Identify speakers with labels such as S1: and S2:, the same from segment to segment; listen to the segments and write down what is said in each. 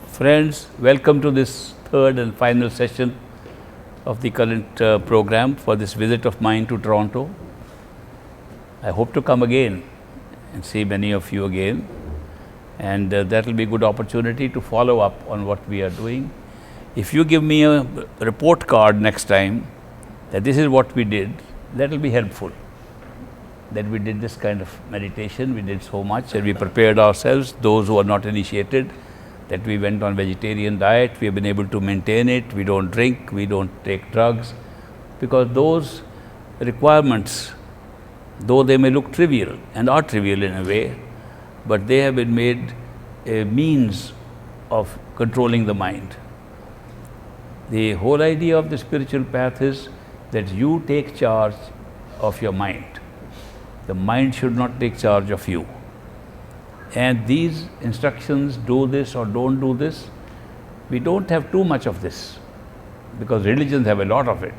S1: Friends, welcome to this third and final session of the current program for this visit of mine to Toronto. I hope to come again and see many of you again, and that will be a good opportunity to follow up on what we are doing. If you give me a report card next time that this is what we did, that will be helpful. That we did this kind of meditation, we did so much, and we prepared ourselves, those who are not initiated, that we went on vegetarian diet, we have been able to maintain it, we don't drink, we don't take drugs, because those requirements, though they may look trivial and are trivial in a way, but they have been made a means of controlling the mind. The whole idea of the spiritual path is that you take charge of your mind. The mind should not take charge of you. And these instructions, do this or don't do this, we don't have too much of this, because religions have a lot of it.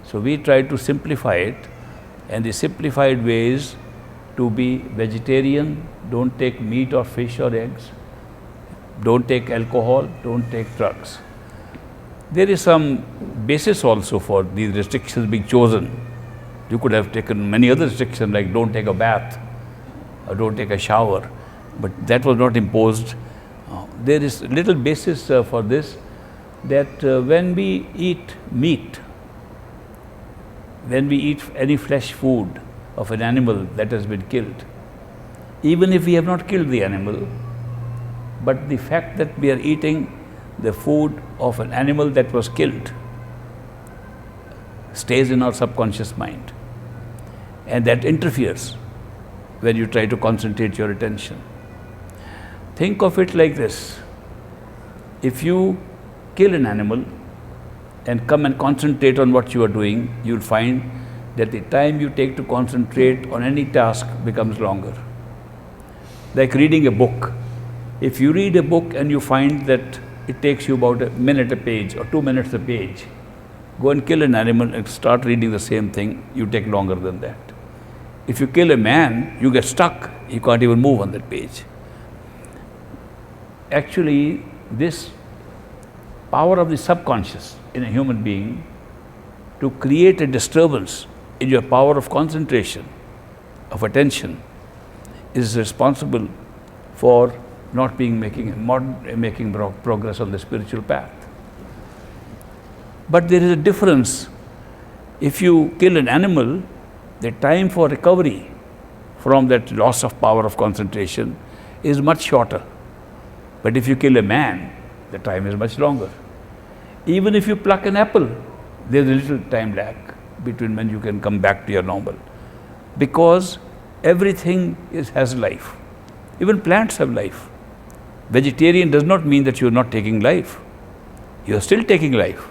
S1: So we try to simplify it, and the simplified way is to be vegetarian, don't take meat or fish or eggs, don't take alcohol, don't take drugs. There is some basis also for these restrictions being chosen. You could have taken many other restrictions like don't take a bath or don't take a shower, but that was not imposed. There is little basis for this, that when we eat meat, when we eat any flesh food of an animal that has been killed, even if we have not killed the animal, but the fact that we are eating the food of an animal that was killed stays in our subconscious mind, and that interferes when you try to concentrate your attention. Think of it like this: if you kill an animal and come and concentrate on what you are doing, you will find that the time you take to concentrate on any task becomes longer. Like reading a book. If you read a book and you find that it takes you about a minute a page or 2 minutes a page, go and kill an animal and start reading the same thing, you take longer than that. If you kill a man, you get stuck, you can't even move on that page. Actually, this power of the subconscious in a human being to create a disturbance in your power of concentration, of attention, is responsible for not making progress on the spiritual path. But there is a difference. If you kill an animal, the time for recovery from that loss of power of concentration is much shorter. But if you kill a man, the time is much longer. Even if you pluck an apple, there is a little time lag between when you can come back to your normal. Because everything has life. Even plants have life. Vegetarian does not mean that you are not taking life. You are still taking life.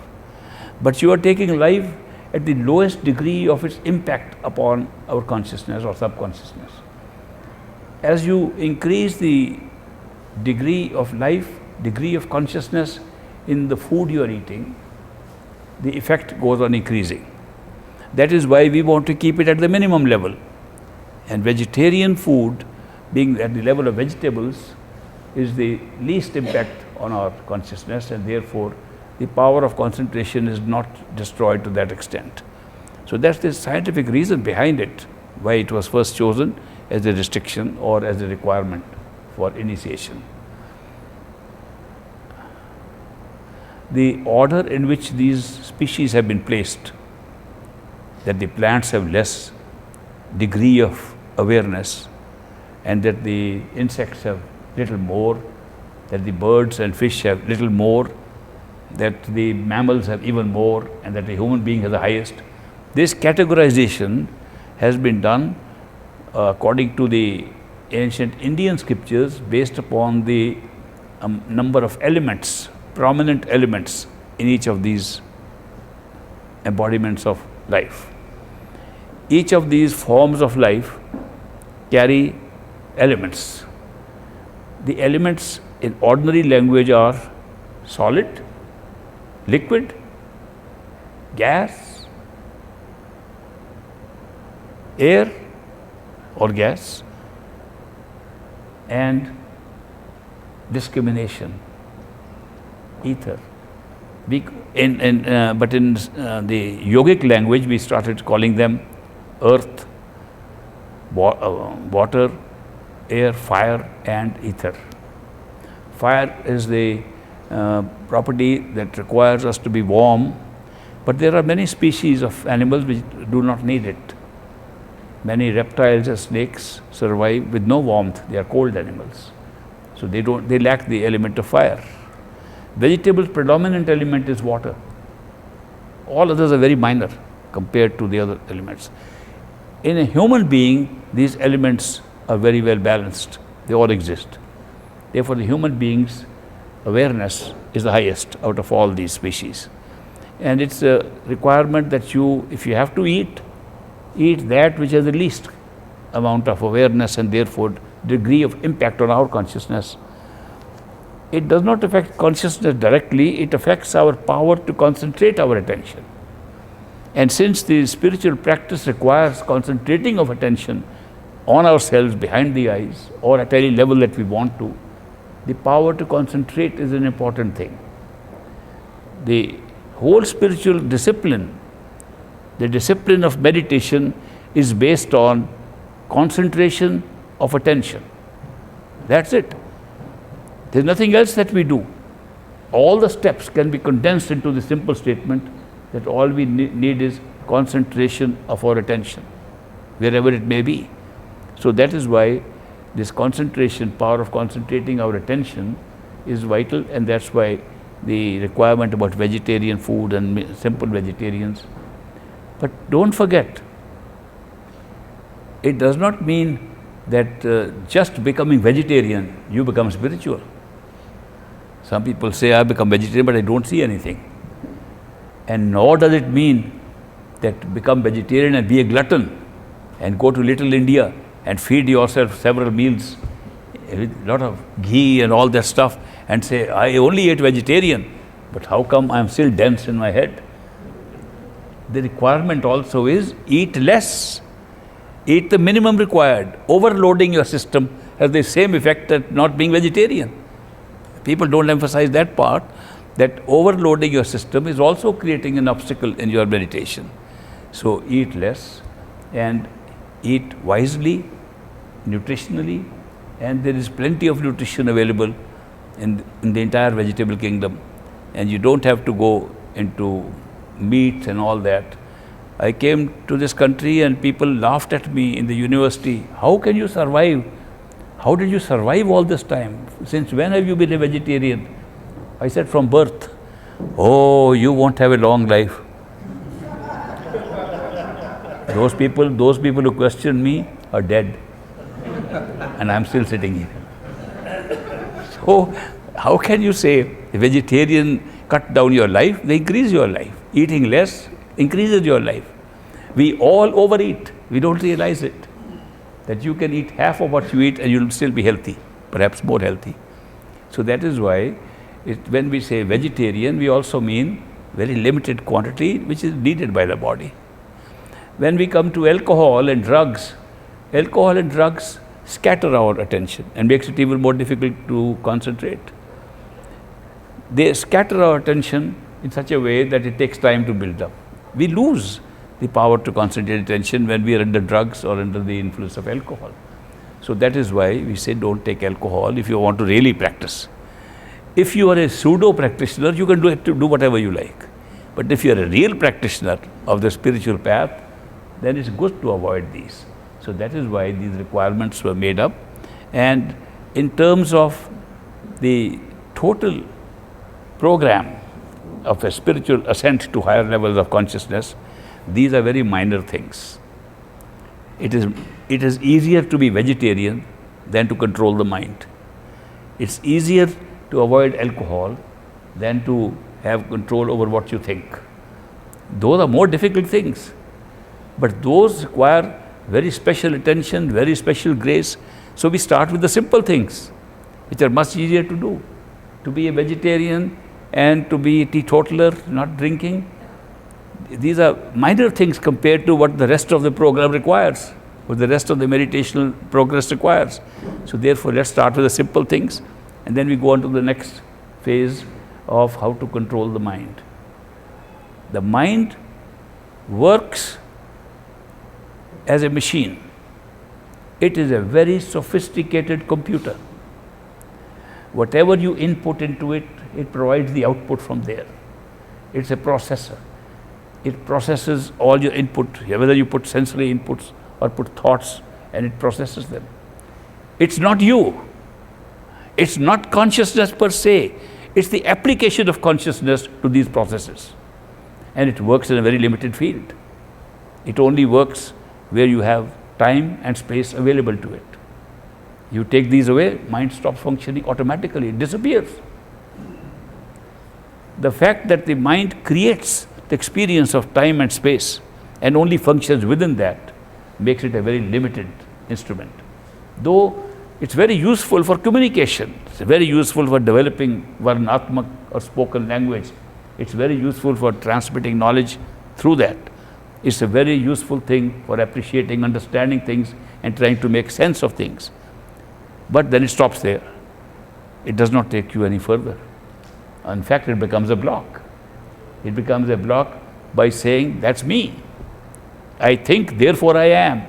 S1: But you are taking life at the lowest degree of its impact upon our consciousness or subconsciousness. As you increase the degree of life, degree of consciousness in the food you are eating, the effect goes on increasing. That is why we want to keep it at the minimum level. And vegetarian food, being at the level of vegetables, is the least impact on our consciousness, and therefore the power of concentration is not destroyed to that extent. So that's the scientific reason behind it, why it was first chosen as a restriction or as a requirement for initiation. The order in which these species have been placed, that the plants have less degree of awareness, and that the insects have little more, that the birds and fish have little more, that the mammals have even more, and that the human being has the highest. This categorization has been done according to the ancient Indian scriptures, based upon the number of elements, prominent elements in each of these embodiments of life. Each of these forms of life carry elements. The elements in ordinary language are solid, liquid, gas, air or gas, and discrimination, ether. But in the yogic language, we started calling them earth, water, air, fire, and ether. Fire is the property that requires us to be warm, but there are many species of animals which do not need it. Many reptiles and snakes survive with no warmth. They are cold animals. So they lack the element of fire. Vegetables' predominant element is water. All others are very minor compared to the other elements. In a human being, these elements are very well balanced. They all exist. Therefore, the human being's awareness is the highest out of all these species. And it's a requirement that if you have to eat that which has the least amount of awareness and therefore degree of impact on our consciousness. It does not affect consciousness directly, it affects our power to concentrate our attention. And since the spiritual practice requires concentrating of attention on ourselves behind the eyes or at any level that we want to, the power to concentrate is an important thing. The whole spiritual discipline, the discipline of meditation, is based on concentration of attention. That's it. There's nothing else that we do. All the steps can be condensed into the simple statement that all we need is concentration of our attention, wherever it may be. So that is why this concentration, power of concentrating our attention is vital, and that's why the requirement about vegetarian food and simple vegetarians. But don't forget, it does not mean that just becoming vegetarian, you become spiritual. Some people say, I become vegetarian, but I don't see anything. And nor does it mean that become vegetarian and be a glutton and go to Little India and feed yourself several meals with a lot of ghee and all that stuff and say, I only ate vegetarian, but how come I'm still dense in my head? The requirement also is eat less. Eat the minimum required. Overloading your system has the same effect as not being vegetarian. People don't emphasize that part, that overloading your system is also creating an obstacle in your meditation. So eat less and eat wisely, nutritionally, and there is plenty of nutrition available in the entire vegetable kingdom, and you don't have to go into meat and all that. I came to this country and people laughed at me in the university. How can you survive? How did you survive all this time? Since when have you been a vegetarian? I said, from birth. Oh, you won't have a long life. Those people who question me are dead. And I'm still sitting here. So, how can you say a vegetarian cut down your life? They increase your life. Eating less increases your life. We all overeat. We don't realize it. That you can eat half of what you eat and you'll still be healthy, perhaps more healthy. So that is why when we say vegetarian, we also mean very limited quantity which is needed by the body. When we come to alcohol and drugs scatter our attention and makes it even more difficult to concentrate. They scatter our attention in such a way that it takes time to build up. We lose the power to concentrate attention when we are under drugs or under the influence of alcohol. So that is why we say don't take alcohol if you want to really practice. If you are a pseudo practitioner, you can do whatever you like. But if you are a real practitioner of the spiritual path, then it's good to avoid these. So that is why these requirements were made up. And in terms of the total program of a spiritual ascent to higher levels of consciousness, these are very minor things. It is easier to be vegetarian than to control the mind. It's easier to avoid alcohol than to have control over what you think. Those are more difficult things, but those require very special attention, very special grace. So we start with the simple things, which are much easier to do. To be a vegetarian and to be a teetotaler, not drinking, these are minor things compared to what the rest of the program requires, what the rest of the meditational progress requires. So therefore, let's start with the simple things, and then we go on to the next phase of how to control the mind. The mind works as a machine. It is a very sophisticated computer. Whatever you input into it, it provides the output from there. It's a processor. It processes all your input, whether you put sensory inputs or put thoughts, and it processes them. It's not you. It's not consciousness per se. It's the application of consciousness to these processes. And it works in a very limited field. It only works where you have time and space available to it. You take these away, mind stops functioning automatically, it disappears. The fact that the mind creates the experience of time and space and only functions within that makes it a very limited instrument. Though it's very useful for communication, it's very useful for developing varnatmak or spoken language, it's very useful for transmitting knowledge through that. It's a very useful thing for appreciating, understanding things and trying to make sense of things. But then it stops there. It does not take you any further. In fact, it becomes a block. It becomes a block by saying, that's me. I think, therefore I am.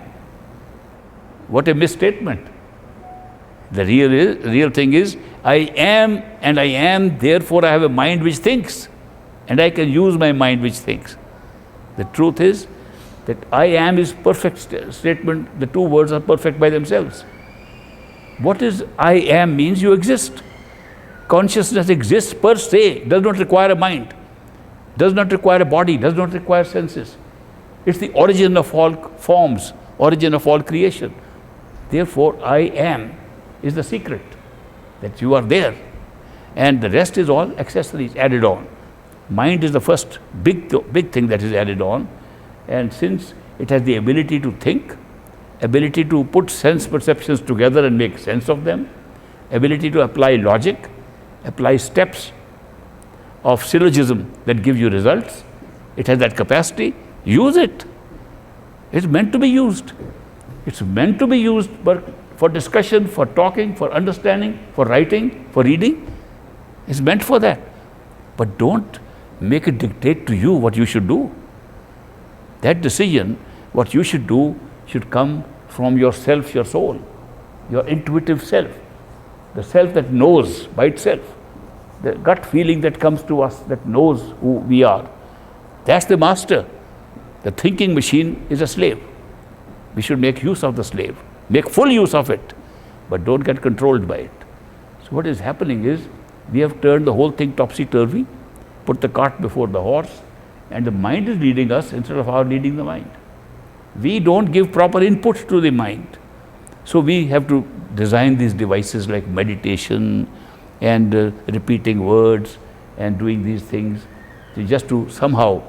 S1: What a misstatement. The real thing is, I am and I am, therefore I have a mind which thinks. And I can use my mind which thinks. The truth is that I am is perfect statement. The two words are perfect by themselves. What is I am means you exist. Consciousness exists per se, does not require a mind, does not require a body, does not require senses. It's the origin of all forms, origin of all creation. Therefore, I am is the secret, that you are there. And the rest is all accessories added on. Mind is the first big thing that is added on. And since it has the ability to think, ability to put sense perceptions together and make sense of them, ability to apply logic, apply steps of syllogism that give you results, it has that capacity, use it. It's meant to be used. It's meant to be used for discussion, for talking, for understanding, for writing, for reading. It's meant for that. But don't make it dictate to you what you should do. That decision, what you should do, should come from yourself, your soul, your intuitive self, the self that knows by itself, the gut feeling that comes to us that knows who we are. That's the master. The thinking machine is a slave. We should make use of the slave, make full use of it, but don't get controlled by it. So what is happening is, we have turned the whole thing topsy-turvy, put the cart before the horse, and the mind is leading us instead of our leading the mind. We don't give proper input to the mind. So we have to design these devices like meditation and repeating words and doing these things just to somehow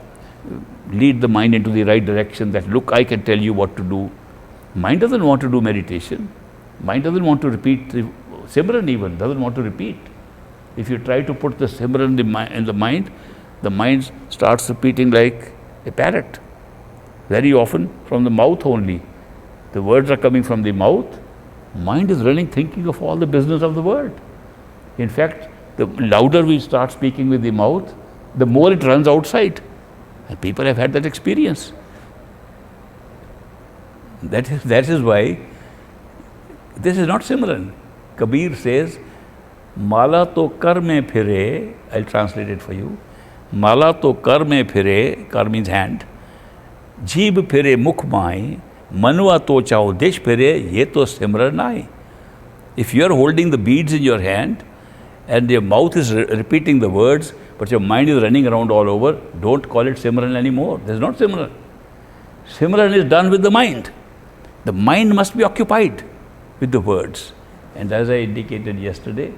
S1: lead the mind into the right direction, that look, I can tell you what to do. Mind doesn't want to do meditation. Mind doesn't want to repeat the Simran even, doesn't want to repeat. If you try to put the Simran in the mind starts repeating like a parrot. Very often from the mouth only. The words are coming from the mouth. Mind is running thinking of all the business of the world. In fact, the louder we start speaking with the mouth, the more it runs outside. And people have had that experience. That is why this is not Simran. Kabir says, Mala to kar mein phire, I'll translate it for you. Mala to kar mein phire, kar means hand. Jeeb phire mukh mai, manua to chao desh phire, ye to simran naai. If you are holding the beads in your hand and your mouth is repeating the words, but your mind is running around all over, don't call it Simran anymore. This is not Simran. Simran is done with the mind. The mind must be occupied with the words. And as I indicated yesterday,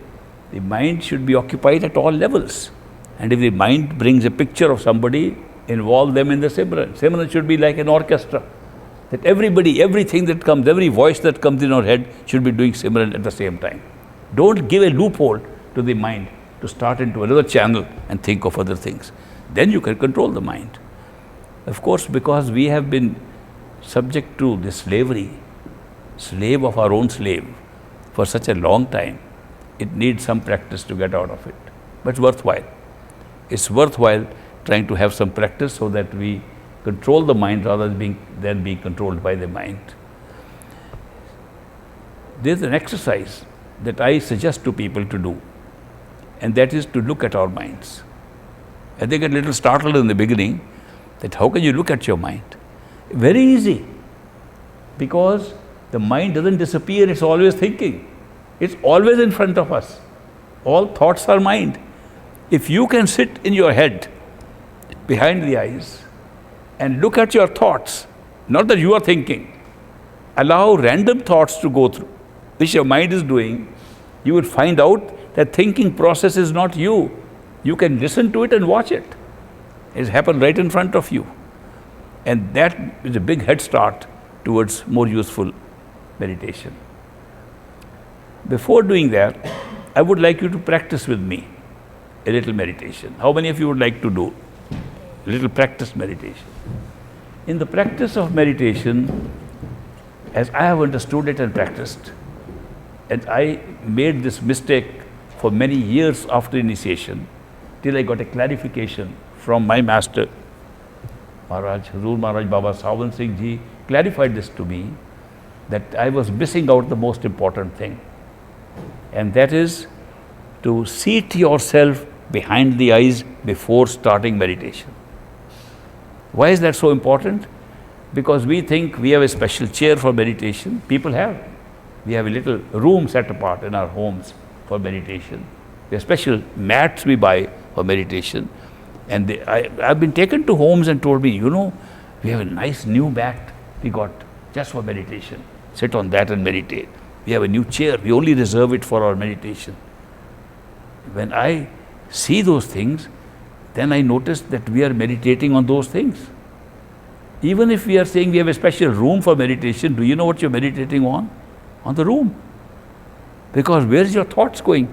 S1: the mind should be occupied at all levels. And if the mind brings a picture of somebody, involve them in the Simran. Simran should be like an orchestra. That everybody, everything that comes, every voice that comes in our head should be doing Simran at the same time. Don't give a loophole to the mind to start into another channel and think of other things. Then you can control the mind. Of course, because we have been subject to this slavery, slave of our own slave, for such a long time, it needs some practice to get out of it. But it's worthwhile. it's worthwhile trying to have some practice so that we control the mind rather than being controlled by the mind. There's an exercise that I suggest to people to do, and that is to look at our minds. And they get a little startled in the beginning that how can you look at your mind? Very easy, because the mind doesn't disappear, it's always thinking. It's always in front of us. All thoughts are mind. If you can sit in your head, behind the eyes, and look at your thoughts, not that you are thinking, allow random thoughts to go through, which your mind is doing, you will find out that thinking process is not you. You can listen to it and watch it. It's happened right in front of you. And that is a big head start towards more useful meditation. Before doing that, I would like you to practice with me a little meditation. How many of you would like to do a little practice meditation? In the practice of meditation, as I have understood it and practiced, and I made this mistake for many years after initiation, till I got a clarification from my master, Maharaj, Hazur Maharaj Baba Sawan Singh Ji clarified this to me, that I was missing out the most important thing. And that is to seat yourself behind the eyes before starting meditation. Why is that so important? Because we think we have a special chair for meditation. People have. We have a little room set apart in our homes for meditation. There are special mats we buy for meditation. And I've been taken to homes and told me, you know, we have a nice new mat we got just for meditation. Sit on that and meditate. We have a new chair. We only reserve it for our meditation. When I see those things, then I notice that we are meditating on those things. Even if we are saying we have a special room for meditation, do you know what you're meditating on? On the room. Because where is your thoughts going?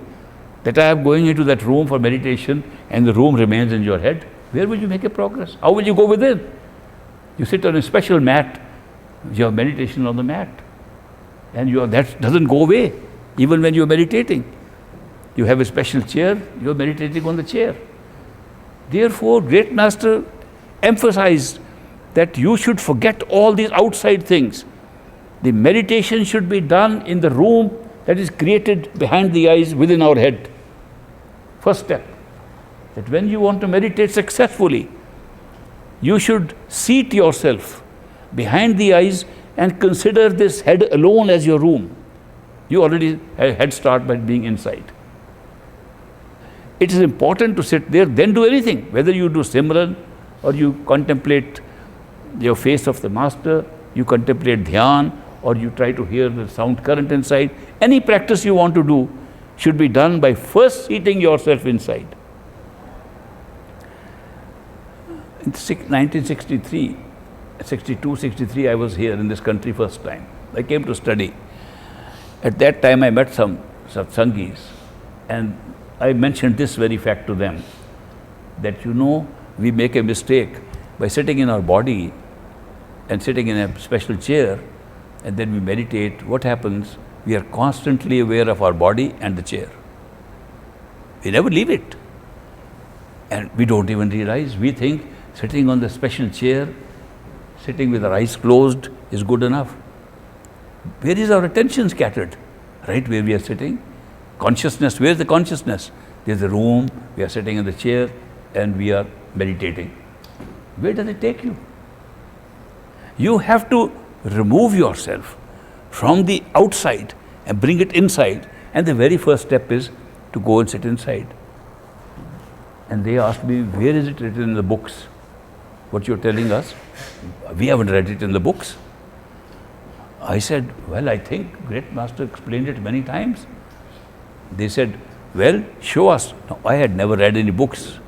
S1: That I am going into that room for meditation and the room remains in your head. Where will you make a progress? How will you go within? You sit on a special mat, you have meditation on the mat. And that doesn't go away, even when you are meditating. You have a special chair, you are meditating on the chair. Therefore, Great Master emphasized that you should forget all these outside things. The meditation should be done in the room that is created behind the eyes within our head. First step, that when you want to meditate successfully, you should seat yourself behind the eyes and consider this head alone as your room. You already had a head start by being inside. It is important to sit there, then do anything, whether you do Simran or you contemplate your face of the Master, you contemplate Dhyan, or you try to hear the sound current inside. Any practice you want to do should be done by first seating yourself inside. In 1963, 62, 63, I was here in this country first time. I came to study. At that time, I met some satsangis, and I mentioned this very fact to them, that you know, we make a mistake by sitting in our body and sitting in a special chair, and then we meditate. What happens? We are constantly aware of our body and the chair. We never leave it. And we don't even realize. We think sitting on the special chair, sitting with our eyes closed is good enough. Where is our attention scattered? Right where we are sitting. Consciousness, where is the consciousness? There is a room, we are sitting in the chair and we are meditating. Where does it take you? You have to remove yourself from the outside and bring it inside. And the very first step is to go and sit inside. And they asked me, where is it written in the books? What you're telling us? We haven't read it in the books. I said, well, I think Great Master explained it many times. They said, well, show us. No, I had never read any books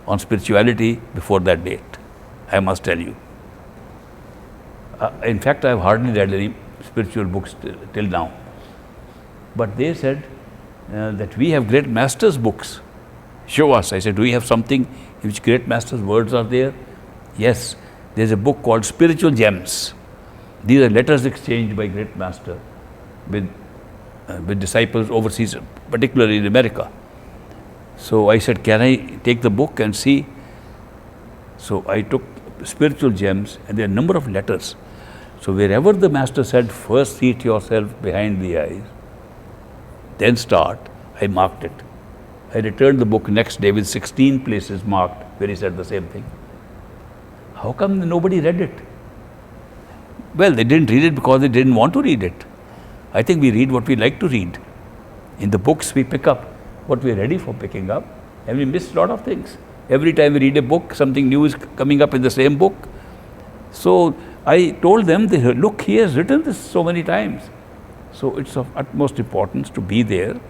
S1: on spirituality before that date, I must tell you. In fact, I have hardly read any spiritual books till now. But they said that we have Great Master's books. Show us. I said, do we have something in which Great Master's words are there? Yes, there's a book called Spiritual Gems. These are letters exchanged by Great Master with disciples overseas, particularly in America. So I said, can I take the book and see? So I took spiritual gems, and there are a number of letters. So wherever the master said, first seat yourself behind the eyes, then start, I marked it. I returned the book next day with 16 places marked where he said the same thing. How come nobody read it? Well, they didn't read it because they didn't want to read it. I think we read what we like to read. In the books, we pick up what we're ready for picking up, and we miss a lot of things. Every time we read a book, something new is coming up in the same book. So I told them, look, he has written this so many times. So it's of utmost importance to be there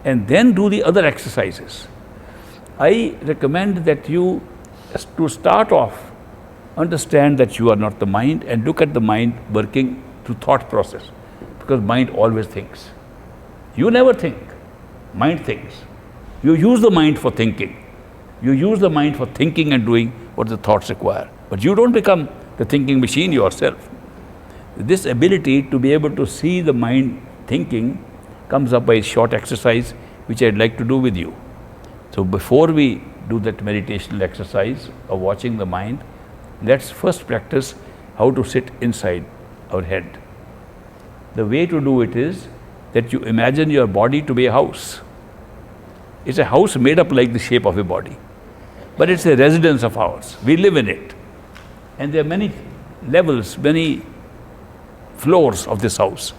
S1: and then do the other exercises. I recommend that you, to start off, understand that you are not the mind and look at the mind working through thought process, because mind always thinks. You never think, mind thinks. You use the mind for thinking. You use the mind for thinking and doing what the thoughts require. But you don't become the thinking machine yourself. This ability to be able to see the mind thinking comes up by a short exercise which I'd like to do with you. So before we do that meditational exercise of watching the mind, let's first practice how to sit inside our head. The way to do it is that you imagine your body to be a house. It's a house made up like the shape of a body, but it's a residence of ours. We live in it. And there are many levels, many floors of this house.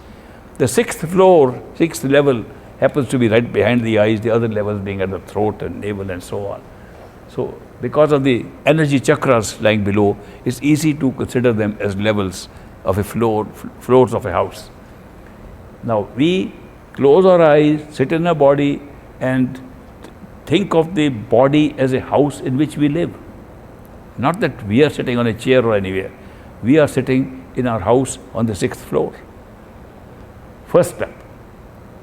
S1: The sixth level happens to be right behind the eyes, the other levels being at the throat and navel and so on. So because of the energy chakras lying below, it's easy to consider them as levels of a floors of a house. Now we close our eyes, sit in our body and think of the body as a house in which we live. Not that we are sitting on a chair or anywhere. We are sitting in our house on the 6th floor. First step.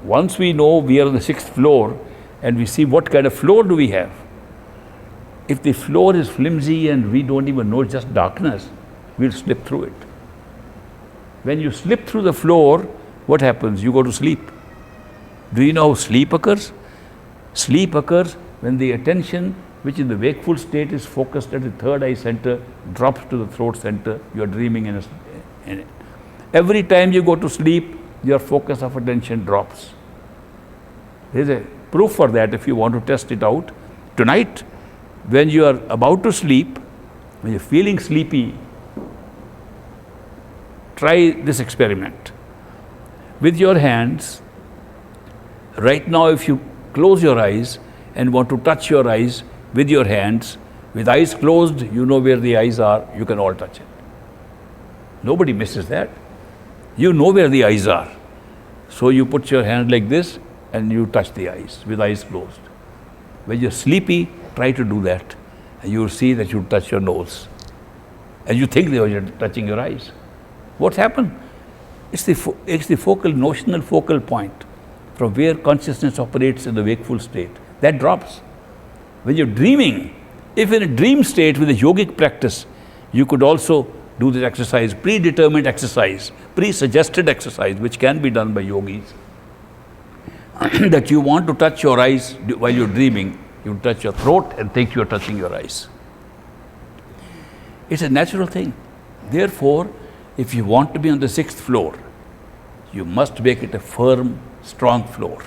S1: Once we know we are on the 6th floor and we see what kind of floor do we have. If the floor is flimsy and we don't even know it's just darkness, we'll slip through it. When you slip through the floor, what happens? You go to sleep. Do you know how sleep occurs? Sleep occurs when the attention, which in the wakeful state is focused at the third eye center, drops to the throat center. You are dreaming in it. Every time you go to sleep, your focus of attention drops. There is a proof for that if you want to test it out. Tonight, when you are about to sleep, when you're feeling sleepy, try this experiment. With your hands, right now if you close your eyes and want to touch your eyes with your hands, with eyes closed, you know where the eyes are, you can all touch it. Nobody misses that. You know where the eyes are. So you put your hand like this and you touch the eyes with eyes closed. When you're sleepy, try to do that. And you will see that you touch your nose. And you think that you're touching your eyes. What's happened? It's the notional focal point from where consciousness operates in the wakeful state. That drops. When you're dreaming, if in a dream state with a yogic practice, you could also do this exercise, predetermined exercise, pre-suggested exercise, which can be done by yogis, that you want to touch your eyes while you're dreaming, you touch your throat and think you're touching your eyes. It's a natural thing. Therefore, if you want to be on the 6th floor, you must make it a firm, strong floor.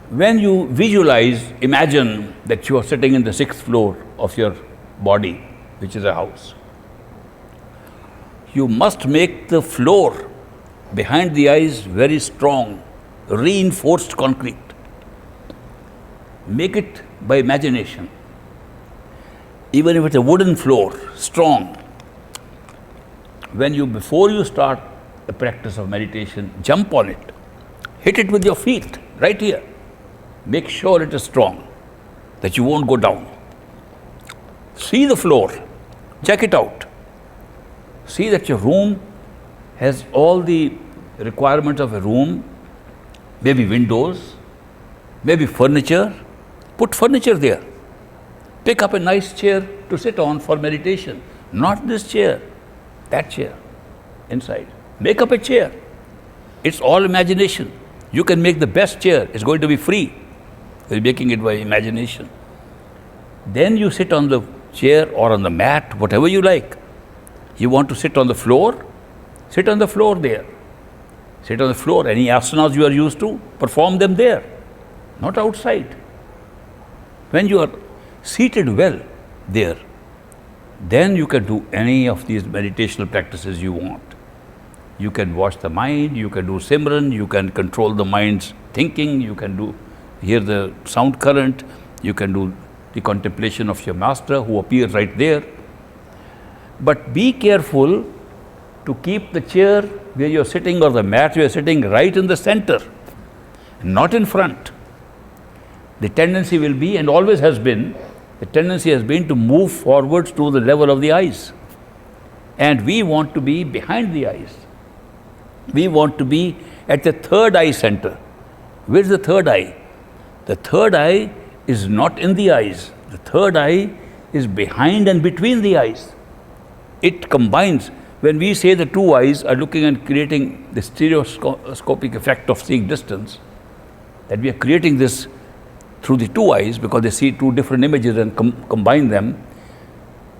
S1: When you visualize, imagine that you are sitting in the 6th floor of your body, which is a house. You must make the floor behind the eyes very strong, reinforced concrete. Make it by imagination. Even if it's a wooden floor, strong. Before you start the practice of meditation, jump on it. Hit it with your feet, right here. Make sure it is strong, that you won't go down. See the floor, check it out. See that your room has all the requirements of a room, maybe windows, maybe furniture. Put furniture there. Pick up a nice chair to sit on for meditation. Not this chair, that chair, inside. Make up a chair. It's all imagination. You can make the best chair. It's going to be free. You're making it by imagination. Then you sit on the chair or on the mat, whatever you like. You want to sit on the floor? Sit on the floor there. Sit on the floor. Any asanas you are used to, perform them there, not outside. When you are seated well there, then you can do any of these meditational practices you want. You can watch the mind, you can do Simran, you can control the mind's thinking, you can hear the sound current, you can do the contemplation of your master who appears right there. But be careful to keep the chair where you're sitting or the mat where you're sitting right in the center, not in front. The tendency will be, and always has been, the tendency has been to move forwards to the level of the eyes. And we want to be behind the eyes. We want to be at the third eye center. Where's the third eye? The third eye is not in the eyes. The third eye is behind and between the eyes. It combines. When we say the two eyes are looking and creating the stereoscopic effect of seeing distance, that we are creating this through the two eyes because they see two different images and combine them.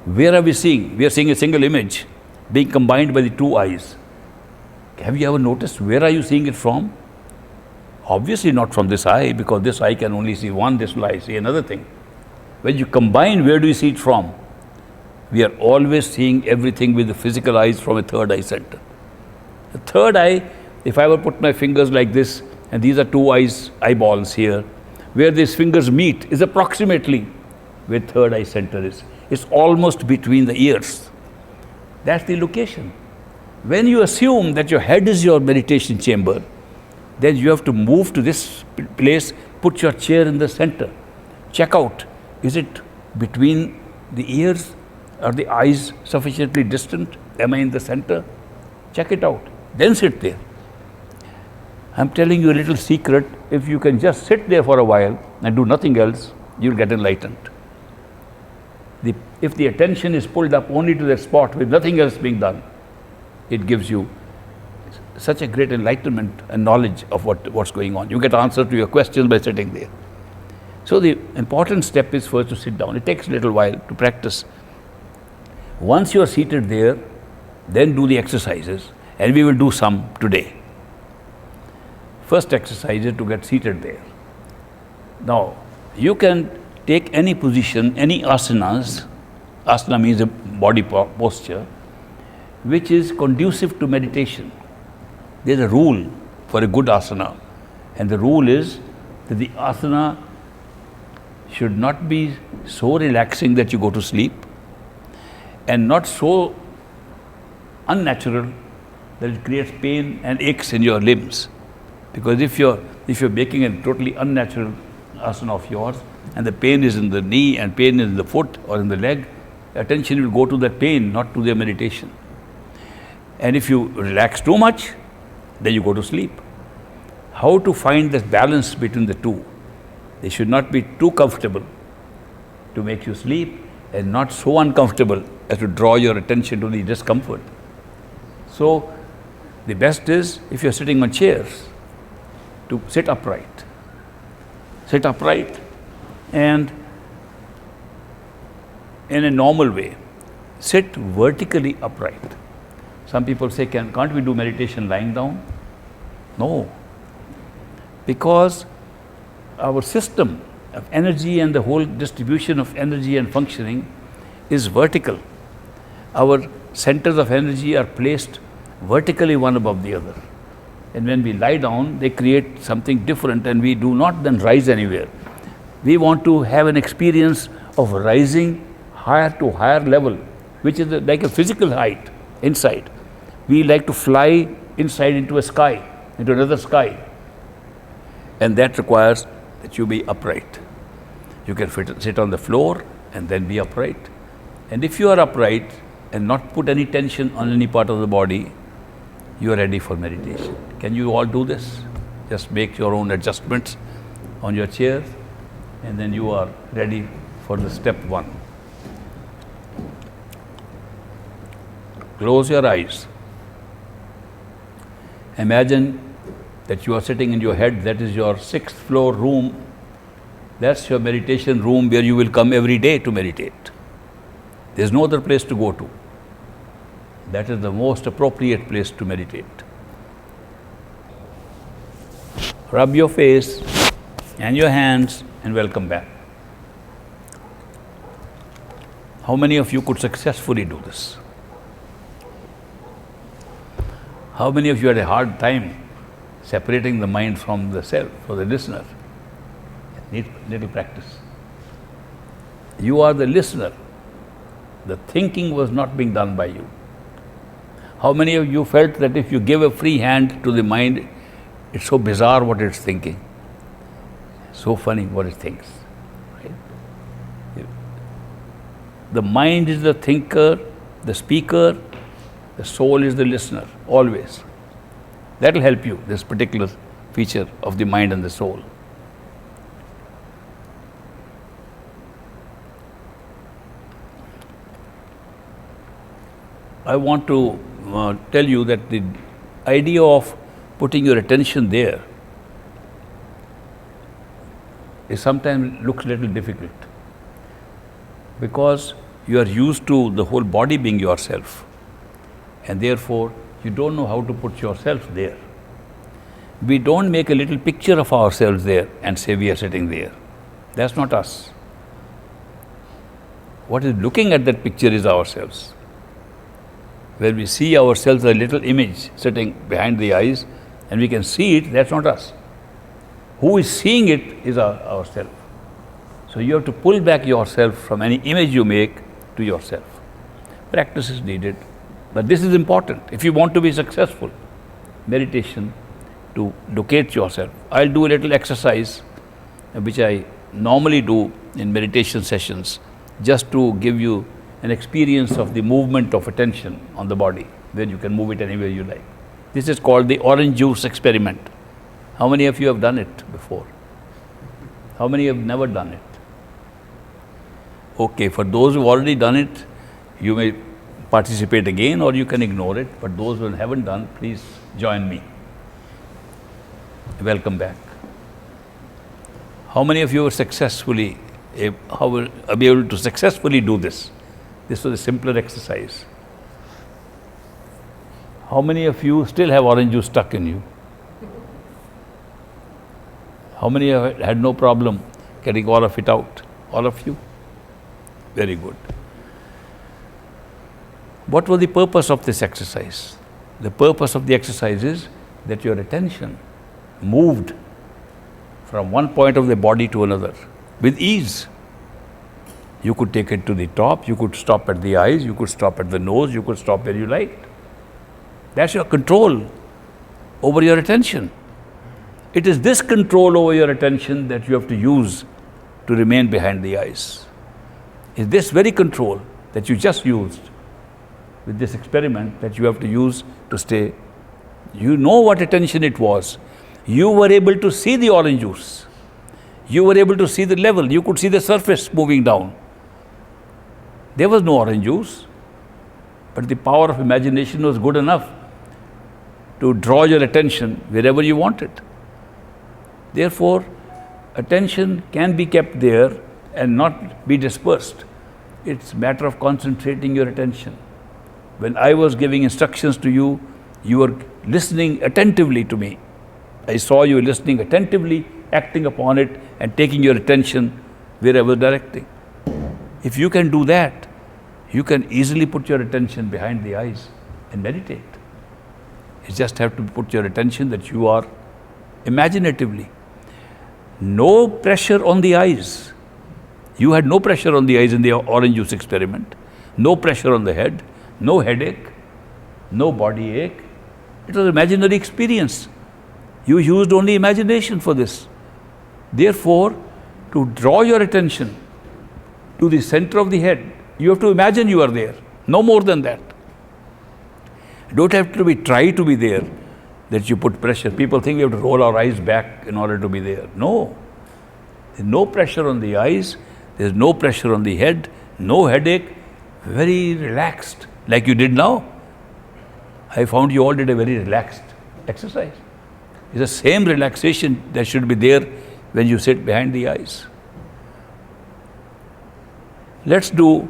S1: Where are we seeing? We are seeing a single image being combined by the two eyes. Have you ever noticed where are you seeing it from? Obviously not from this eye, because this eye can only see one, this eye see another thing. When you combine, where do you see it from? We are always seeing everything with the physical eyes from a third eye center. The third eye, if I were to put my fingers like this, and these are two eyeballs here, where these fingers meet is approximately where third eye center is. It's almost between the ears. That's the location. When you assume that your head is your meditation chamber, then you have to move to this place, put your chair in the center. Check out, is it between the ears? Are the eyes sufficiently distant? Am I in the center? Check it out. Then sit there. I'm telling you a little secret. If you can just sit there for a while and do nothing else, you'll get enlightened. If the attention is pulled up only to that spot with nothing else being done, it gives you such a great enlightenment and knowledge of what's going on. You get answer to your questions by sitting there. So the important step is first to sit down. It takes a little while to practice. Once you are seated there, then do the exercises, and we will do some today. First exercise is to get seated there. Now, you can take any position, any asanas. Asana means a body posture, which is conducive to meditation. There's a rule for a good asana, and the rule is that the asana should not be so relaxing that you go to sleep, and not so unnatural that it creates pain and aches in your limbs. Because if you're making a totally unnatural asana of yours, and the pain is in the knee and pain is in the foot or in the leg, attention will go to that pain, not to the meditation. And if you relax too much, then you go to sleep. How to find this balance between the two? They should not be too comfortable to make you sleep, and not so uncomfortable as to draw your attention to the discomfort. So the best is, if you're sitting on chairs, to sit upright. Sit upright, and in a normal way, sit vertically upright. Some people say, can't we do meditation lying down? No, because our system of energy and the whole distribution of energy and functioning is vertical. Our centers of energy are placed vertically one above the other. And when we lie down, they create something different, and we do not then rise anywhere. We want to have an experience of rising higher to higher level, which is like a physical height inside. We like to fly inside into a sky, into another sky. And that requires that you be upright. You can sit on the floor and then be upright. And if you are upright and not put any tension on any part of the body, you are ready for meditation. Can you all do this? Just make your own adjustments on your chair, and then you are ready for the step one. Close your eyes. Imagine that you are sitting in your head, that is your 6th floor room, That's your meditation room where you will come every day to meditate. There's no other place to go to. That is the most appropriate place to meditate. Rub your face and your hands and welcome back. How many of you could successfully do this? How many of you had a hard time separating the mind from the self, or the listener? Need little practice. You are the listener. The thinking was not being done by you. How many of you felt that if you give a free hand to the mind, it's so bizarre what it's thinking, so funny what it thinks, right? The mind is the thinker, the speaker, the soul is the listener, always. That will help you, this particular feature of the mind and the soul. I want to tell you that the idea of putting your attention there is sometimes looks a little difficult, because you are used to the whole body being yourself, and therefore you don't know how to put yourself there. We don't make a little picture of ourselves there and say we are sitting there. That's not us. What is looking at that picture is ourselves. Where we see ourselves, a little image sitting behind the eyes, and we can see it, that's not us. Who is seeing it is ourself. So you have to pull back yourself from any image you make to yourself. Practice is needed, but this is important. If you want to be successful, meditation, to locate yourself. I'll do a little exercise, which I normally do in meditation sessions, just to give you an experience of the movement of attention on the body, where you can move it anywhere you like. This is called the orange juice experiment. How many of you have done it before? How many have never done it? Okay, for those who have already done it, you may participate again or you can ignore it, but those who haven't done, please join me. Welcome back. How many of you were successfully, how will be able to successfully do this? This was a simpler exercise. How many of you still have orange juice stuck in you? How many have had no problem getting all of it out? All of you? Very good. What was the purpose of this exercise? The purpose of the exercise is that your attention moved from one point of the body to another with ease. You could take it to the top, you could stop at the eyes, you could stop at the nose, you could stop where you liked. That's your control over your attention. It is this control over your attention that you have to use to remain behind the eyes. It's this very control that you just used with this experiment that you have to use to stay. You know what attention it was. You were able to see the orange juice. You were able to see the level. You could see the surface moving down. There was no orange juice, but the power of imagination was good enough to draw your attention wherever you want it. Therefore, attention can be kept there and not be dispersed. It's a matter of concentrating your attention. When I was giving instructions to you, you were listening attentively to me. I saw you listening attentively, acting upon it, and taking your attention where I was directing. If you can do that, you can easily put your attention behind the eyes and meditate. You just have to put your attention that you are imaginatively. No pressure on the eyes. You had no pressure on the eyes in the orange juice experiment. No pressure on the head, no headache, no body ache. It was an imaginary experience. You used only imagination for this. Therefore, to draw your attention to the center of the head, you have to imagine you are there. No more than that. You don't have to try to be there, that you put pressure. People think we have to roll our eyes back in order to be there. No. There's no pressure on the eyes. There's no pressure on the head. No headache. Very relaxed, like you did now. I found you all did a very relaxed exercise. It's the same relaxation that should be there when you sit behind the eyes. Let's do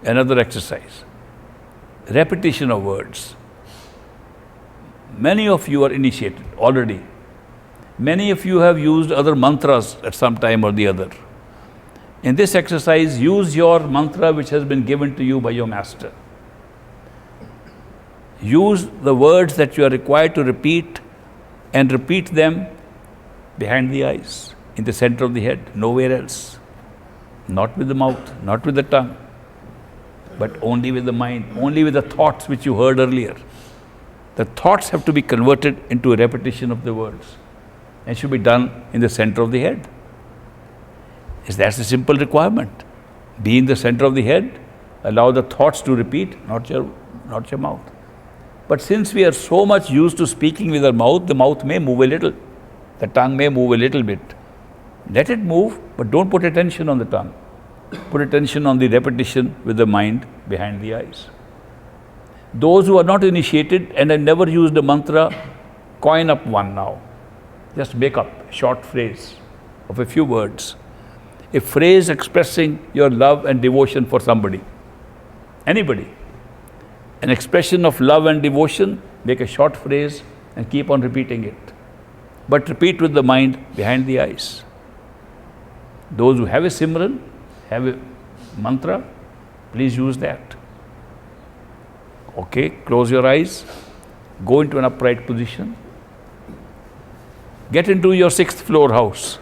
S1: another exercise. Repetition of words. Many of you are initiated already. Many of you have used other mantras at some time or the other. In this exercise, use your mantra which has been given to you by your master. Use the words that you are required to repeat and repeat them behind the eyes, in the center of the head, nowhere else. Not with the mouth, not with the tongue, but only with the mind, only with the thoughts which you heard earlier. The thoughts have to be converted into a repetition of the words and should be done in the center of the head. That's a simple requirement. Be in the center of the head, allow the thoughts to repeat, not your mouth. But since we are so much used to speaking with our mouth, the mouth may move a little, the tongue may move a little bit. Let it move, but don't put attention on the tongue. Put attention on the repetition with the mind behind the eyes. Those who are not initiated and have never used a mantra, coin up one now. Just make up a short phrase of a few words. A phrase expressing your love and devotion for somebody, anybody. An expression of love and devotion, make a short phrase and keep on repeating it. But repeat with the mind behind the eyes. Those who have a simran, have a mantra, please use that. Okay, close your eyes, go into an upright position. Get into your 6th floor house.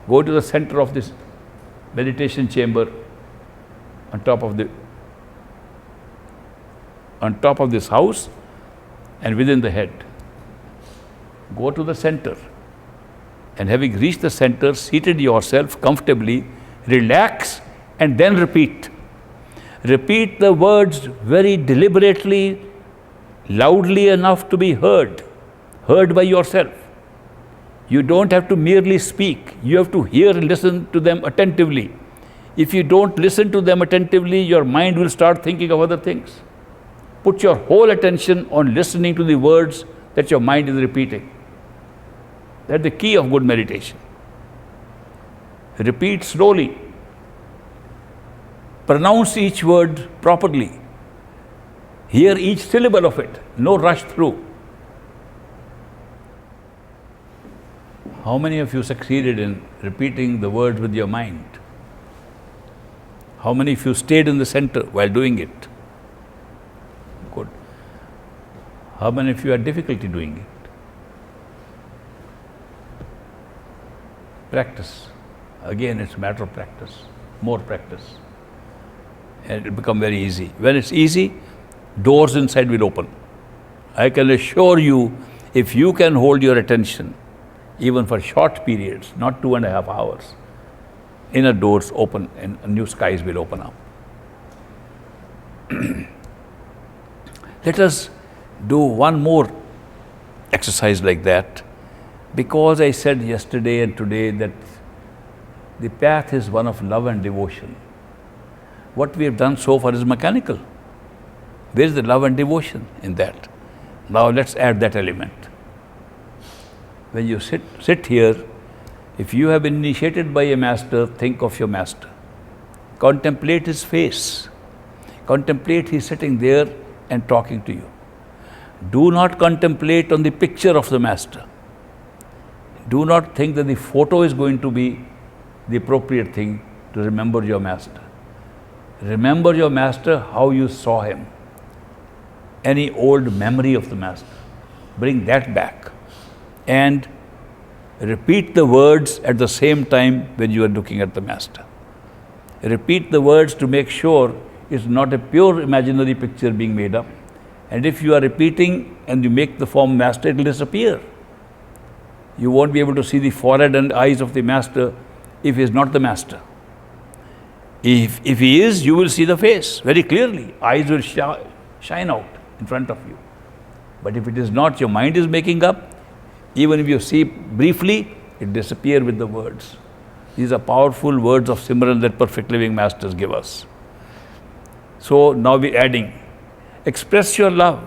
S1: Go to the center of this meditation chamber on top of this house and within the head. Go to the center, and having reached the center, seated yourself comfortably, relax and then repeat. Repeat the words very deliberately, loudly enough to be heard by yourself. You don't have to merely speak, you have to hear and listen to them attentively. If you don't listen to them attentively, your mind will start thinking of other things. Put your whole attention on listening to the words that your mind is repeating. That's the key of good meditation. Repeat slowly. Pronounce each word properly. Hear each syllable of it. No rush through. How many of you succeeded in repeating the words with your mind? How many of you stayed in the center while doing it? Good. How many of you had difficulty doing it? Practice. Again, it's a matter of practice, more practice. And it will become very easy. When it's easy, doors inside will open. I can assure you, if you can hold your attention, even for short periods, not 2.5 hours, inner doors open and new skies will open up. Let us do one more exercise like that, because I said yesterday and today that the path is one of love and devotion. What we have done so far is mechanical. Where is the love and devotion in that? Now let's add that element. When you sit here, if you have been initiated by a master, think of your master. Contemplate his face. Contemplate he sitting there and talking to you. Do not contemplate on the picture of the master. Do not think that the photo is going to be the appropriate thing to remember your master. Remember your master how you saw him. Any old memory of the master, bring that back. And repeat the words at the same time when you are looking at the master. Repeat the words to make sure it's not a pure imaginary picture being made up. And if you are repeating and you make the form master, it will disappear. You won't be able to see the forehead and eyes of the master if he is not the master. If he is, you will see the face very clearly. Eyes will shine out in front of you. But if it is not, your mind is making up. Even if you see briefly, it disappears with the words. These are powerful words of Simran that perfect living masters give us. So now we're adding, express your love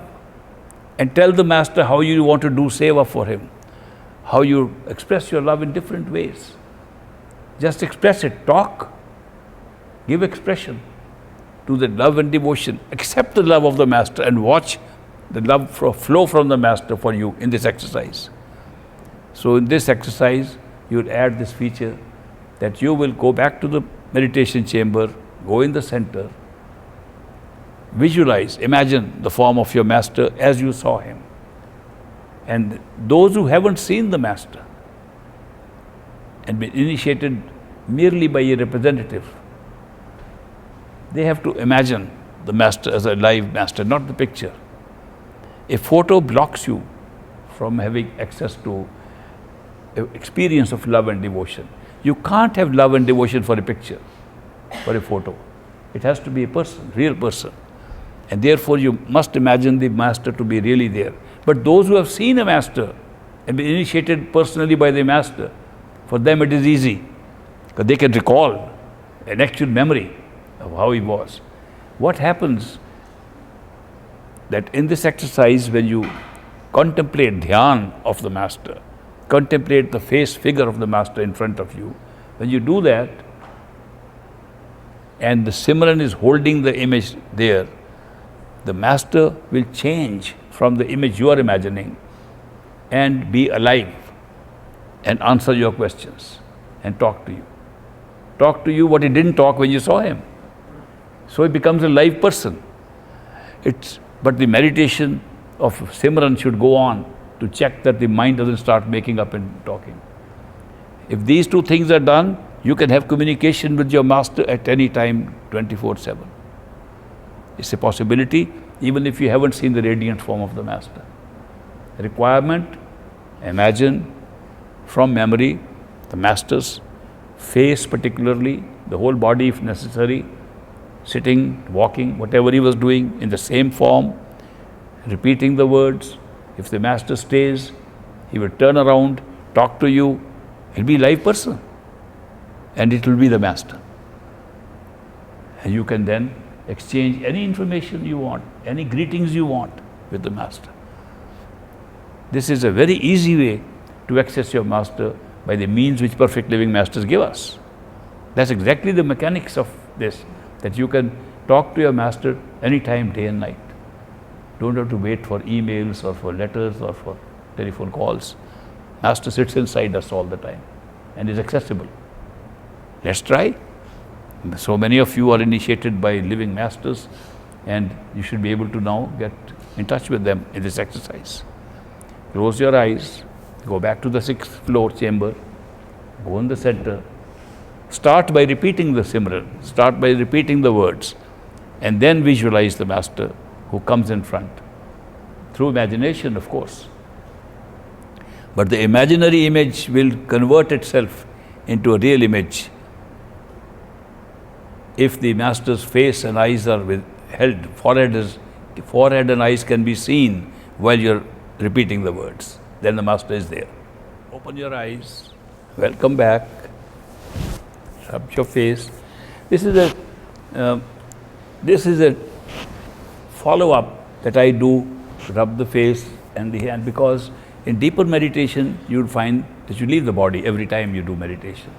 S1: and tell the master how you want to do seva for him. How you express your love in different ways. Just express it, talk Give expression to the love and devotion. Accept the love of the Master and watch the love flow from the Master for you in this exercise. So in this exercise, you will add this feature that you will go back to the meditation chamber, go in the center, visualize, imagine the form of your Master as you saw him. And those who haven't seen the Master and been initiated merely by a representative, they have to imagine the Master as a live Master, not the picture. A photo blocks you from having access to experience of love and devotion. You can't have love and devotion for a picture, for a photo. It has to be a person, real person. And therefore you must imagine the Master to be really there. But those who have seen a Master and been initiated personally by the Master, for them it is easy, because they can recall an actual memory of how he was. What happens that in this exercise, when you contemplate dhyan of the Master, contemplate the face figure of the Master in front of you, when you do that and the Simran is holding the image there, the Master will change from the image you are imagining and be alive and answer your questions and talk to you. Talk to you what he didn't talk when you saw him. So he becomes a live person. But the meditation of Simran should go on to check that the mind doesn't start making up and talking. If these two things are done, you can have communication with your Master at any time, 24/7. It's a possibility, even if you haven't seen the radiant form of the Master. Requirement, imagine from memory the Master's face particularly, the whole body if necessary, sitting, walking, whatever he was doing in the same form, repeating the words. If the Master stays, he will turn around, talk to you. He'll be a live person. And it will be the Master. And you can then exchange any information you want, any greetings you want with the Master. This is a very easy way to access your Master by the means which perfect living Masters give us. That's exactly the mechanics of this, that you can talk to your Master anytime, day and night. Don't have to wait for emails or for letters or for telephone calls. Master sits inside us all the time and is accessible. Let's try. So many of you are initiated by living Masters, and you should be able to now get in touch with them in this exercise. Close your eyes, go back to the 6th floor chamber, go in the center, start by repeating the Simran, start by repeating the words, and then visualize the Master who comes in front. Through imagination, of course. But the imaginary image will convert itself into a real image if the Master's face and eyes are held, forehead and eyes can be seen while you're repeating the words. Then the Master is there. Open your eyes. Welcome back. Rub your face. This is a follow-up that I do. Rub the face and the hand, because in deeper meditation you will find that you leave the body every time you do meditation.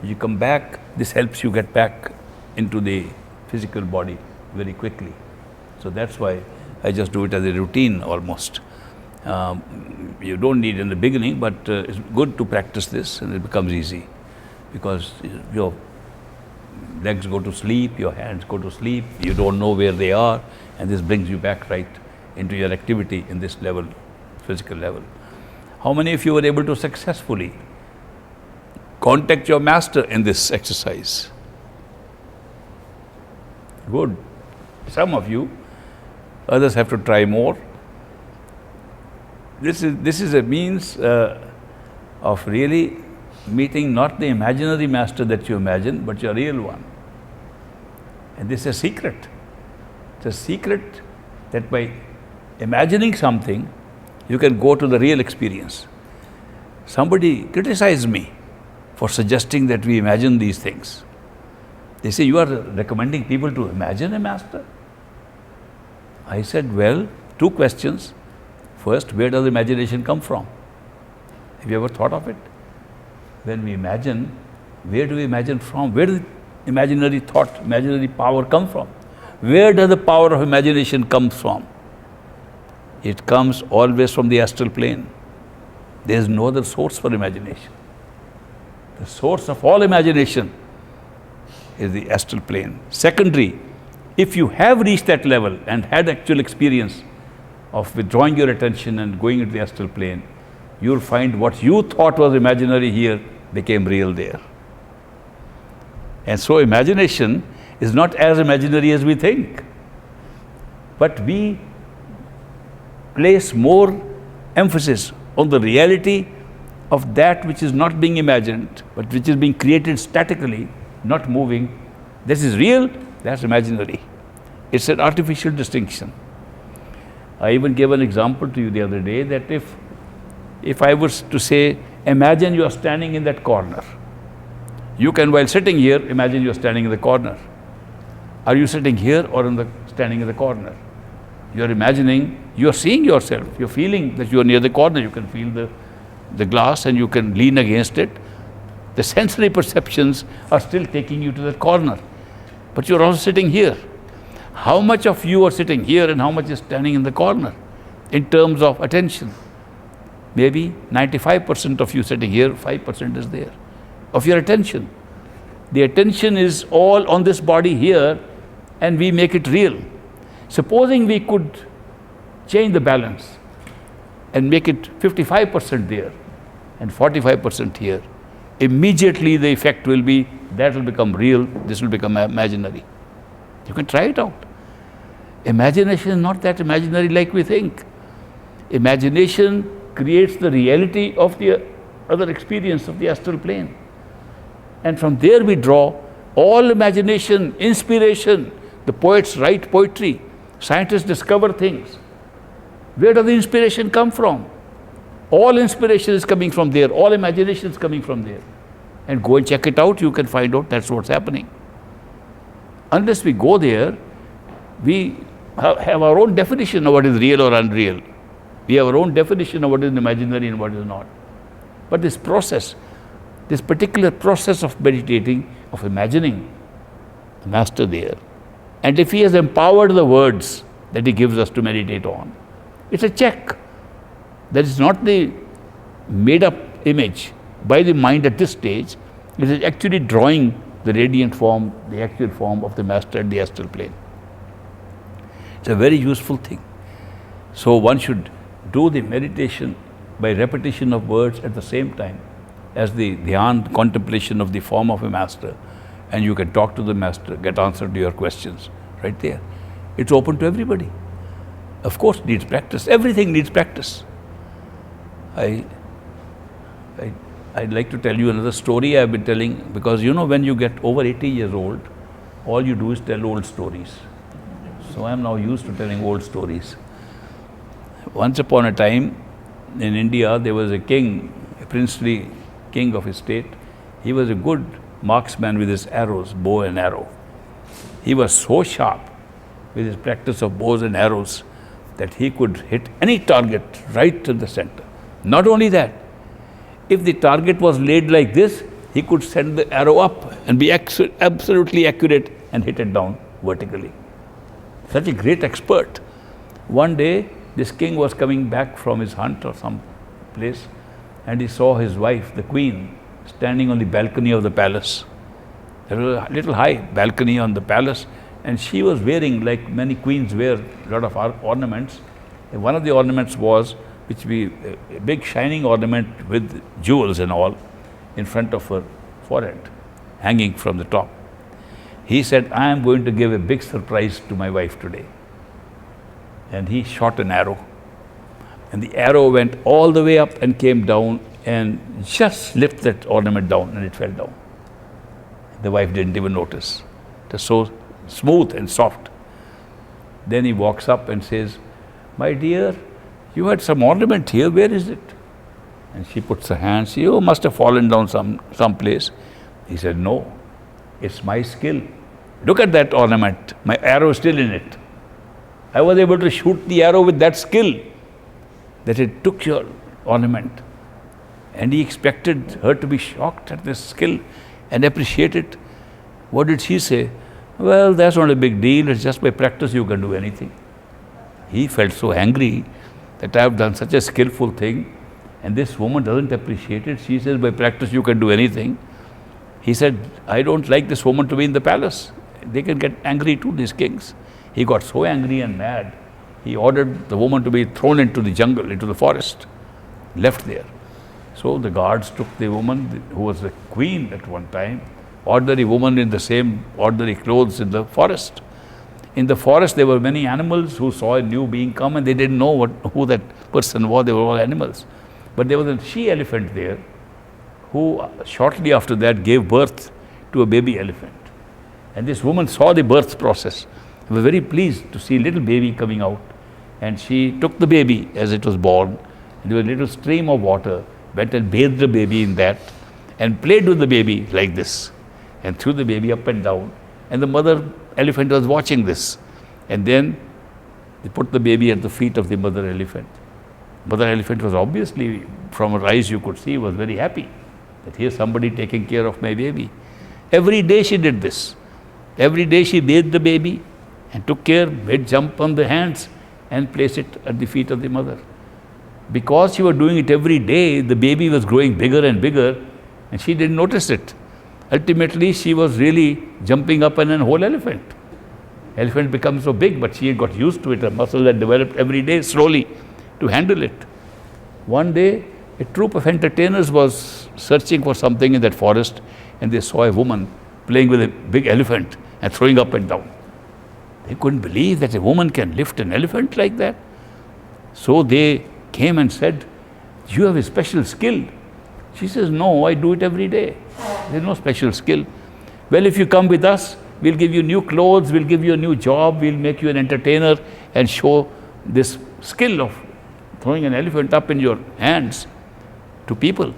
S1: You come back. This helps you get back into the physical body very quickly. So that's why I just do it as a routine almost. You don't need in the beginning, but it's good to practice this, and it becomes easy, because your legs go to sleep, your hands go to sleep, you don't know where they are, and this brings you back right into your activity in this level, physical level. How many of you were able to successfully contact your Master in this exercise? Good. Some of you, others have to try more. This is a means of really meeting not the imaginary Master that you imagine, but your real one. And this is a secret. It's a secret that by imagining something, you can go to the real experience. Somebody criticized me for suggesting that we imagine these things. They say, you are recommending people to imagine a Master? I said, well, 2 questions. First, where does imagination come from? Have you ever thought of it? When we imagine, where do we imagine from? Where does imaginary thought, imaginary power come from? Where does the power of imagination come from? It comes always from the astral plane. There is no other source for imagination. The source of all imagination is the astral plane. Secondary, if you have reached that level and had actual experience of withdrawing your attention and going into the astral plane, you'll find what you thought was imaginary here became real there. And so imagination is not as imaginary as we think. But we place more emphasis on the reality of that which is not being imagined, but which is being created statically, not moving. This is real, that's imaginary. It's an artificial distinction. I even gave an example to you the other day that if I was to say, imagine you are standing in that corner. You can, while sitting here, imagine you are standing in the corner. Are you sitting here or standing in the corner? You are imagining, you are seeing yourself, you are feeling that you are near the corner. You can feel the glass and you can lean against it. The sensory perceptions are still taking you to the corner, but you are also sitting here. How much of you are sitting here and how much is standing in the corner in terms of attention? Maybe 95% of you sitting here, 5% is there of your attention. The attention is all on this body here and we make it real. Supposing we could change the balance and make it 55% there and 45% here, immediately the effect will be, that will become real, this will become imaginary. You can try it out. Imagination is not that imaginary like we think. Imagination creates the reality of the other experience of the astral plane. And from there we draw all imagination, inspiration. The poets write poetry, scientists discover things. Where does the inspiration come from? All inspiration is coming from there, all imagination is coming from there. And go and check it out, you can find out that's what's happening. Unless we go there, we have our own definition of what is real or unreal. We have our own definition of what is imaginary and what is not. But this process, this particular process of meditating, of imagining the master there, and if he has empowered the words that he gives us to meditate on, it's a check. That is not the made up image by the mind at this stage. It is actually drawing the radiant form, the actual form of the master at the astral plane. It's a very useful thing. So one should do the meditation by repetition of words at the same time as the dhyan, contemplation of the form of a master, and you can talk to the master, get answer to your questions right there. It's open to everybody. Of course, needs practice. Everything needs practice. I'd like to tell you another story I've been telling, because you know, when you get over 80 years old, all you do is tell old stories. So I'm now used to telling old stories. Once upon a time in India, there was a king, a princely king of his state. He was a good marksman with his arrows, bow and arrow. He was so sharp with his practice of bows and arrows that he could hit any target right to the center. Not only that, if the target was laid like this, he could send the arrow up and be absolutely accurate and hit it down vertically. Such a great expert. One day, this king was coming back from his hunt or some place, and he saw his wife, the queen, standing on the balcony of the palace. There was a little high balcony on the palace, and she was wearing, like many queens wear, a lot of ornaments. And one of the ornaments was, a big shining ornament with jewels and all in front of her forehead, hanging from the top. He said, I am going to give a big surprise to my wife today. And he shot an arrow. And the arrow went all the way up and came down and just lifted that ornament down, and it fell down. The wife didn't even notice. It was so smooth and soft. Then he walks up and says, my dear, you had some ornament here, where is it? And she puts her hand, she must have fallen down some place. He said, no, it's my skill. Look at that ornament, my arrow is still in it. I was able to shoot the arrow with that skill, that it took your ornament. And he expected her to be shocked at this skill and appreciate it. What did she say? Well, that's not a big deal. It's just by practice you can do anything. He felt so angry that I have done such a skillful thing and this woman doesn't appreciate it. She says, by practice you can do anything. He said, I don't like this woman to be in the palace. They can get angry too, these kings. He got so angry and mad, he ordered the woman to be thrown into the jungle, into the forest, left there. So the guards took the woman, who was the queen at one time, ordinary woman in the same ordinary clothes in the forest. In the forest, there were many animals who saw a new being come and they didn't know who that person was. They were all animals. But there was a she-elephant there who shortly after that gave birth to a baby elephant. And this woman saw the birth process. They were very pleased to see little baby coming out. And she took the baby as it was born. And there was a little stream of water, went and bathed the baby in that and played with the baby like this and threw the baby up and down. And the mother elephant was watching this. And then they put the baby at the feet of the mother elephant. Mother elephant was obviously, from her eyes you could see, was very happy that here's somebody taking care of my baby. Every day she did this. Every day she bathed the baby and took care, made jump on the hands and placed it at the feet of the mother. Because she was doing it every day, the baby was growing bigger and bigger and she didn't notice it. Ultimately, she was really jumping up on a whole elephant. Elephant becomes so big, but she had got used to it. Her muscle had developed every day slowly to handle it. One day, a troop of entertainers was searching for something in that forest and they saw a woman playing with a big elephant and throwing up and down. They couldn't believe that a woman can lift an elephant like that. So they came and said, you have a special skill. She says, no, I do it every day. There's no special skill. Well, if you come with us, we'll give you new clothes, we'll give you a new job, we'll make you an entertainer and show this skill of throwing an elephant up in your hands to people.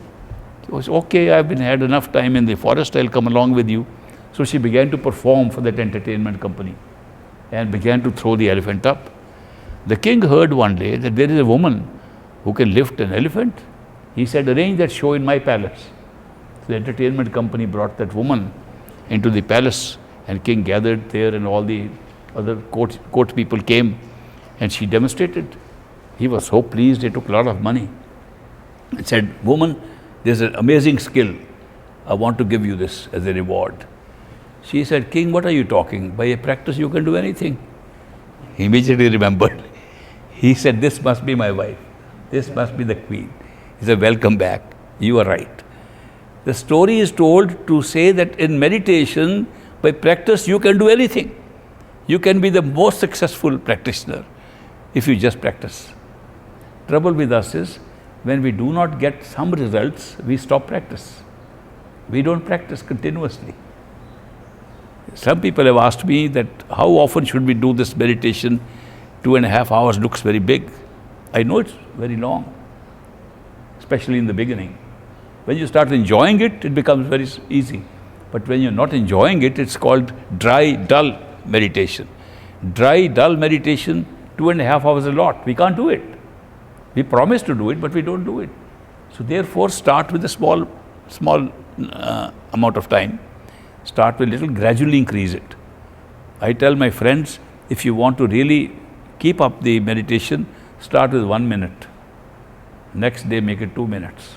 S1: She was, okay, I've had enough time in the forest, I'll come along with you. So she began to perform for that entertainment company and began to throw the elephant up. The king heard one day that there is a woman who can lift an elephant. He said, arrange that show in my palace. So the entertainment company brought that woman into the palace and king gathered there and all the other court people came and she demonstrated. He was so pleased, he took a lot of money and said, woman, there's an amazing skill. I want to give you this as a reward. She said, king, what are you talking? By a practice you can do anything. He immediately remembered. He said, this must be my wife. This must be the queen. He said, welcome back. You are right. The story is told to say that in meditation, by practice, you can do anything. You can be the most successful practitioner if you just practice. Trouble with us is, when we do not get some results, we stop practice. We don't practice continuously. Some people have asked me that how often should we do this meditation? 2.5 hours looks very big. I know it's very long, especially in the beginning. When you start enjoying it, it becomes very easy. But when you're not enjoying it, it's called dry, dull meditation. Dry, dull meditation, 2.5 hours a lot. We can't do it. We promise to do it, but we don't do it. So therefore, start with a small amount of time. Start with little, gradually increase it. I tell my friends, if you want to really keep up the meditation, start with 1 minute. Next day, make it 2 minutes.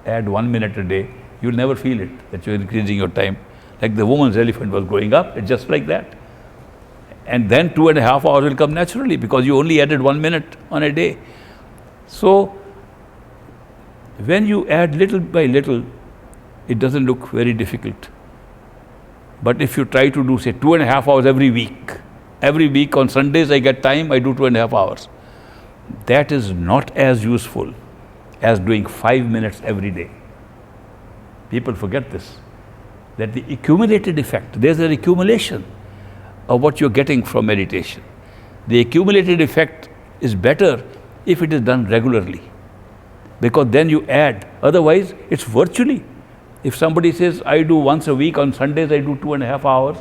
S1: Add 1 minute a day. You'll never feel it, that you're increasing your time. Like the woman's elephant was growing up, it's just like that. And then 2.5 hours will come naturally because you only added 1 minute on a day. So, when you add little by little, it doesn't look very difficult. But if you try to do, say, 2.5 hours every week on Sundays I get time, I do 2.5 hours. That is not as useful as doing 5 minutes every day. People forget this, that the accumulated effect, there's an accumulation of what you're getting from meditation. The accumulated effect is better if it is done regularly, because then you add. Otherwise, it's virtually. If somebody says, I do once a week, on Sundays I do 2.5 hours,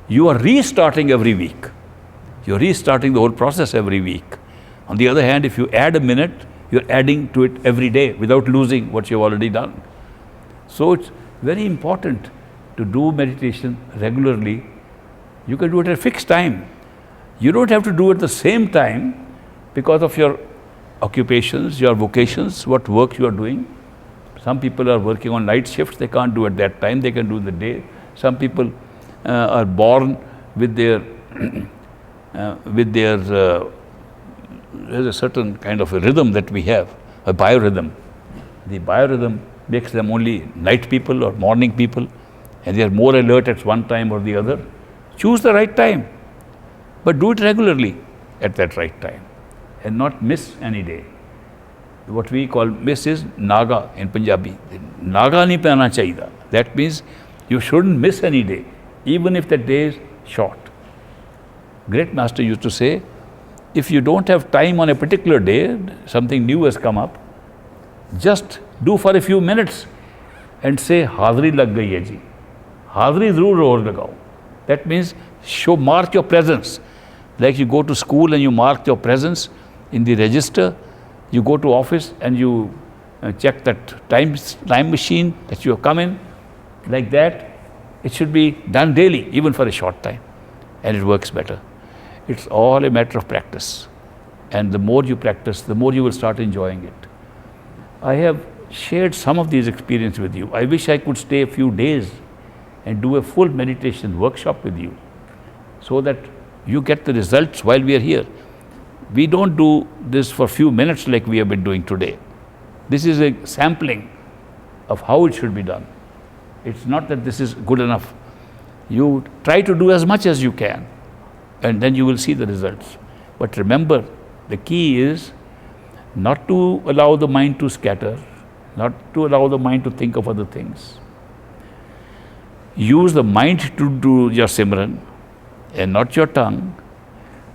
S1: you are restarting every week. You're restarting the whole process every week. On the other hand, if you add a minute, you're adding to it every day without losing what you've already done. So it's very important to do meditation regularly, you can do it at a fixed time. You don't have to do it at the same time because of your occupations, your vocations, what work you are doing. Some people are working on night shifts, they can't do at that time, they can do in the day. Some people are born with their, there's a certain kind of a rhythm that we have, a biorhythm. The biorhythm makes them only night people or morning people, and they are more alert at one time or the other. Choose the right time, but do it regularly at that right time and not miss any day. What we call miss is naga in Punjabi. Naga nahi pehna chahiye. That means you shouldn't miss any day, even if the day is short. Great master used to say, if you don't have time on a particular day, something new has come up, just do for a few minutes and say, Hadri lag gayi hai ji. Hadri zarur roz lagao. That means mark your presence. Like you go to school and you mark your presence in the register, you go to office and you check that time machine that you have come in. Like that, it should be done daily, even for a short time, and it works better. It's all a matter of practice, and the more you practice, the more you will start enjoying it. I have shared some of these experiences with you. I wish I could stay a few days and do a full meditation workshop with you, so that you get the results while we are here. We don't do this for a few minutes like we have been doing today. This is a sampling of how it should be done. It's not that this is good enough. You try to do as much as you can, and then you will see the results. But remember, the key is not to allow the mind to scatter, not to allow the mind to think of other things. Use the mind to do your Simran and not your tongue.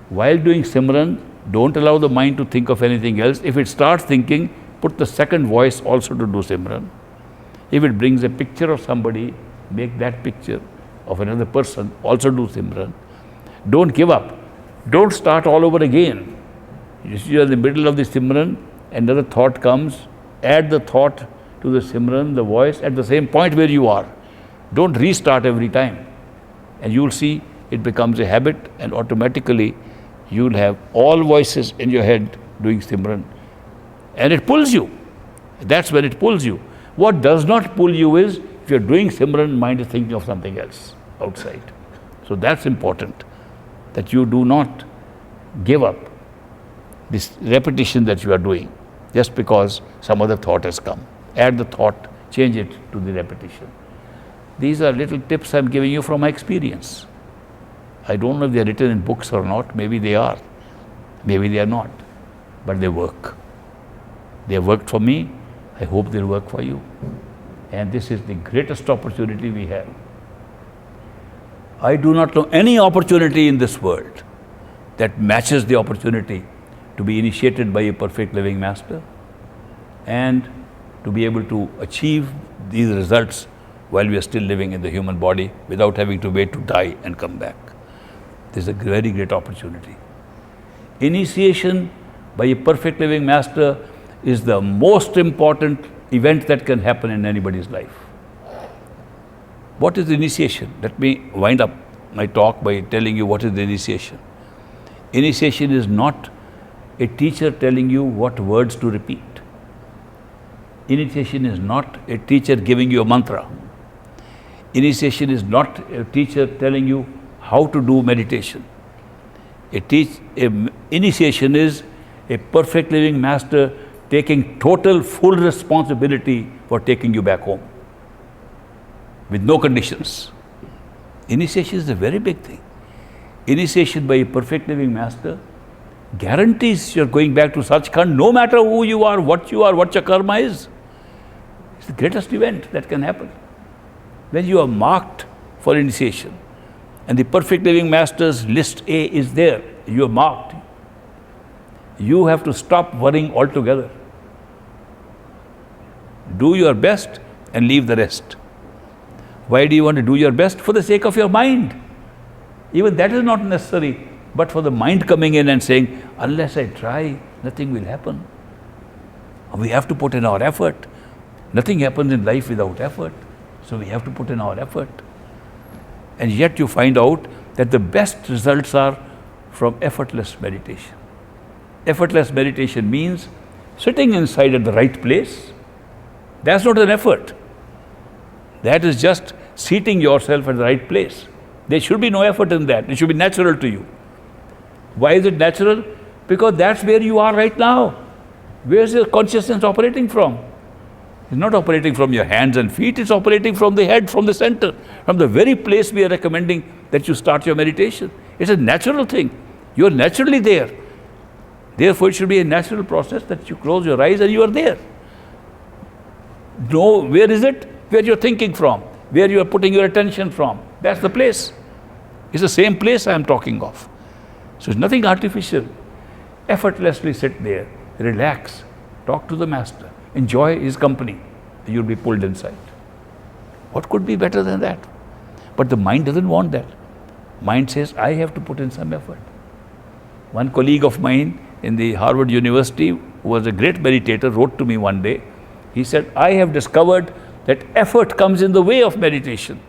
S1: While doing Simran, don't allow the mind to think of anything else. If it starts thinking, put the second voice also to do Simran. If it brings a picture of somebody, make that picture of another person, also do Simran. Don't give up. Don't start all over again. You are in the middle of the Simran, another thought comes, add the thought to the Simran, the voice, at the same point where you are. Don't restart every time. And you will see it becomes a habit, and automatically you will have all voices in your head doing Simran. And it pulls you. That's when it pulls you. What does not pull you is, if you're doing Simran, mind is thinking of something else outside. So that's important, that you do not give up this repetition that you are doing just because some other thought has come. Add the thought, change it to the repetition. These are little tips I'm giving you from my experience. I don't know if they're written in books or not. Maybe they are. Maybe they are not. But they work. They have worked for me. I hope they'll work for you. And this is the greatest opportunity we have. I do not know any opportunity in this world that matches the opportunity to be initiated by a perfect living master and to be able to achieve these results while we are still living in the human body without having to wait to die and come back. This is a very great opportunity. Initiation by a perfect living master is the most important event that can happen in anybody's life. What is initiation? Let me wind up my talk by telling you what is the initiation. Initiation is not a teacher telling you what words to repeat. Initiation is not a teacher giving you a mantra. Initiation is not a teacher telling you how to do meditation. Initiation is a perfect living master taking total full responsibility for taking you back home with no conditions. Initiation is a very big thing. Initiation by a perfect living master guarantees you're going back to Sachkhand no matter who you are, what your karma is. It's the greatest event that can happen. When you are marked for initiation and the perfect living master's list A is there, you are marked. You have to stop worrying altogether. Do your best and leave the rest. Why do you want to do your best? For the sake of your mind. Even that is not necessary, but for the mind coming in and saying, unless I try, nothing will happen. We have to put in our effort. Nothing happens in life without effort. So we have to put in our effort. And yet you find out that the best results are from effortless meditation. Effortless meditation means sitting inside at the right place. That's not an effort. That is just seating yourself at the right place. There should be no effort in that. It should be natural to you. Why is it natural? Because that's where you are right now. Where is your consciousness operating from? It's not operating from your hands and feet, it's operating from the head, from the center, from the very place we are recommending that you start your meditation. It's a natural thing. You are naturally there. Therefore, it should be a natural process that you close your eyes and you are there. No, where is it? Where you're thinking from, where you are putting your attention from. That's the place. It's the same place I am talking of. So it's nothing artificial. Effortlessly sit there, relax, talk to the master, enjoy his company. You'll be pulled inside. What could be better than that? But the mind doesn't want that. Mind says, I have to put in some effort. One colleague of mine in the Harvard University, who was a great meditator, wrote to me one day. He said, I have discovered that effort comes in the way of meditation.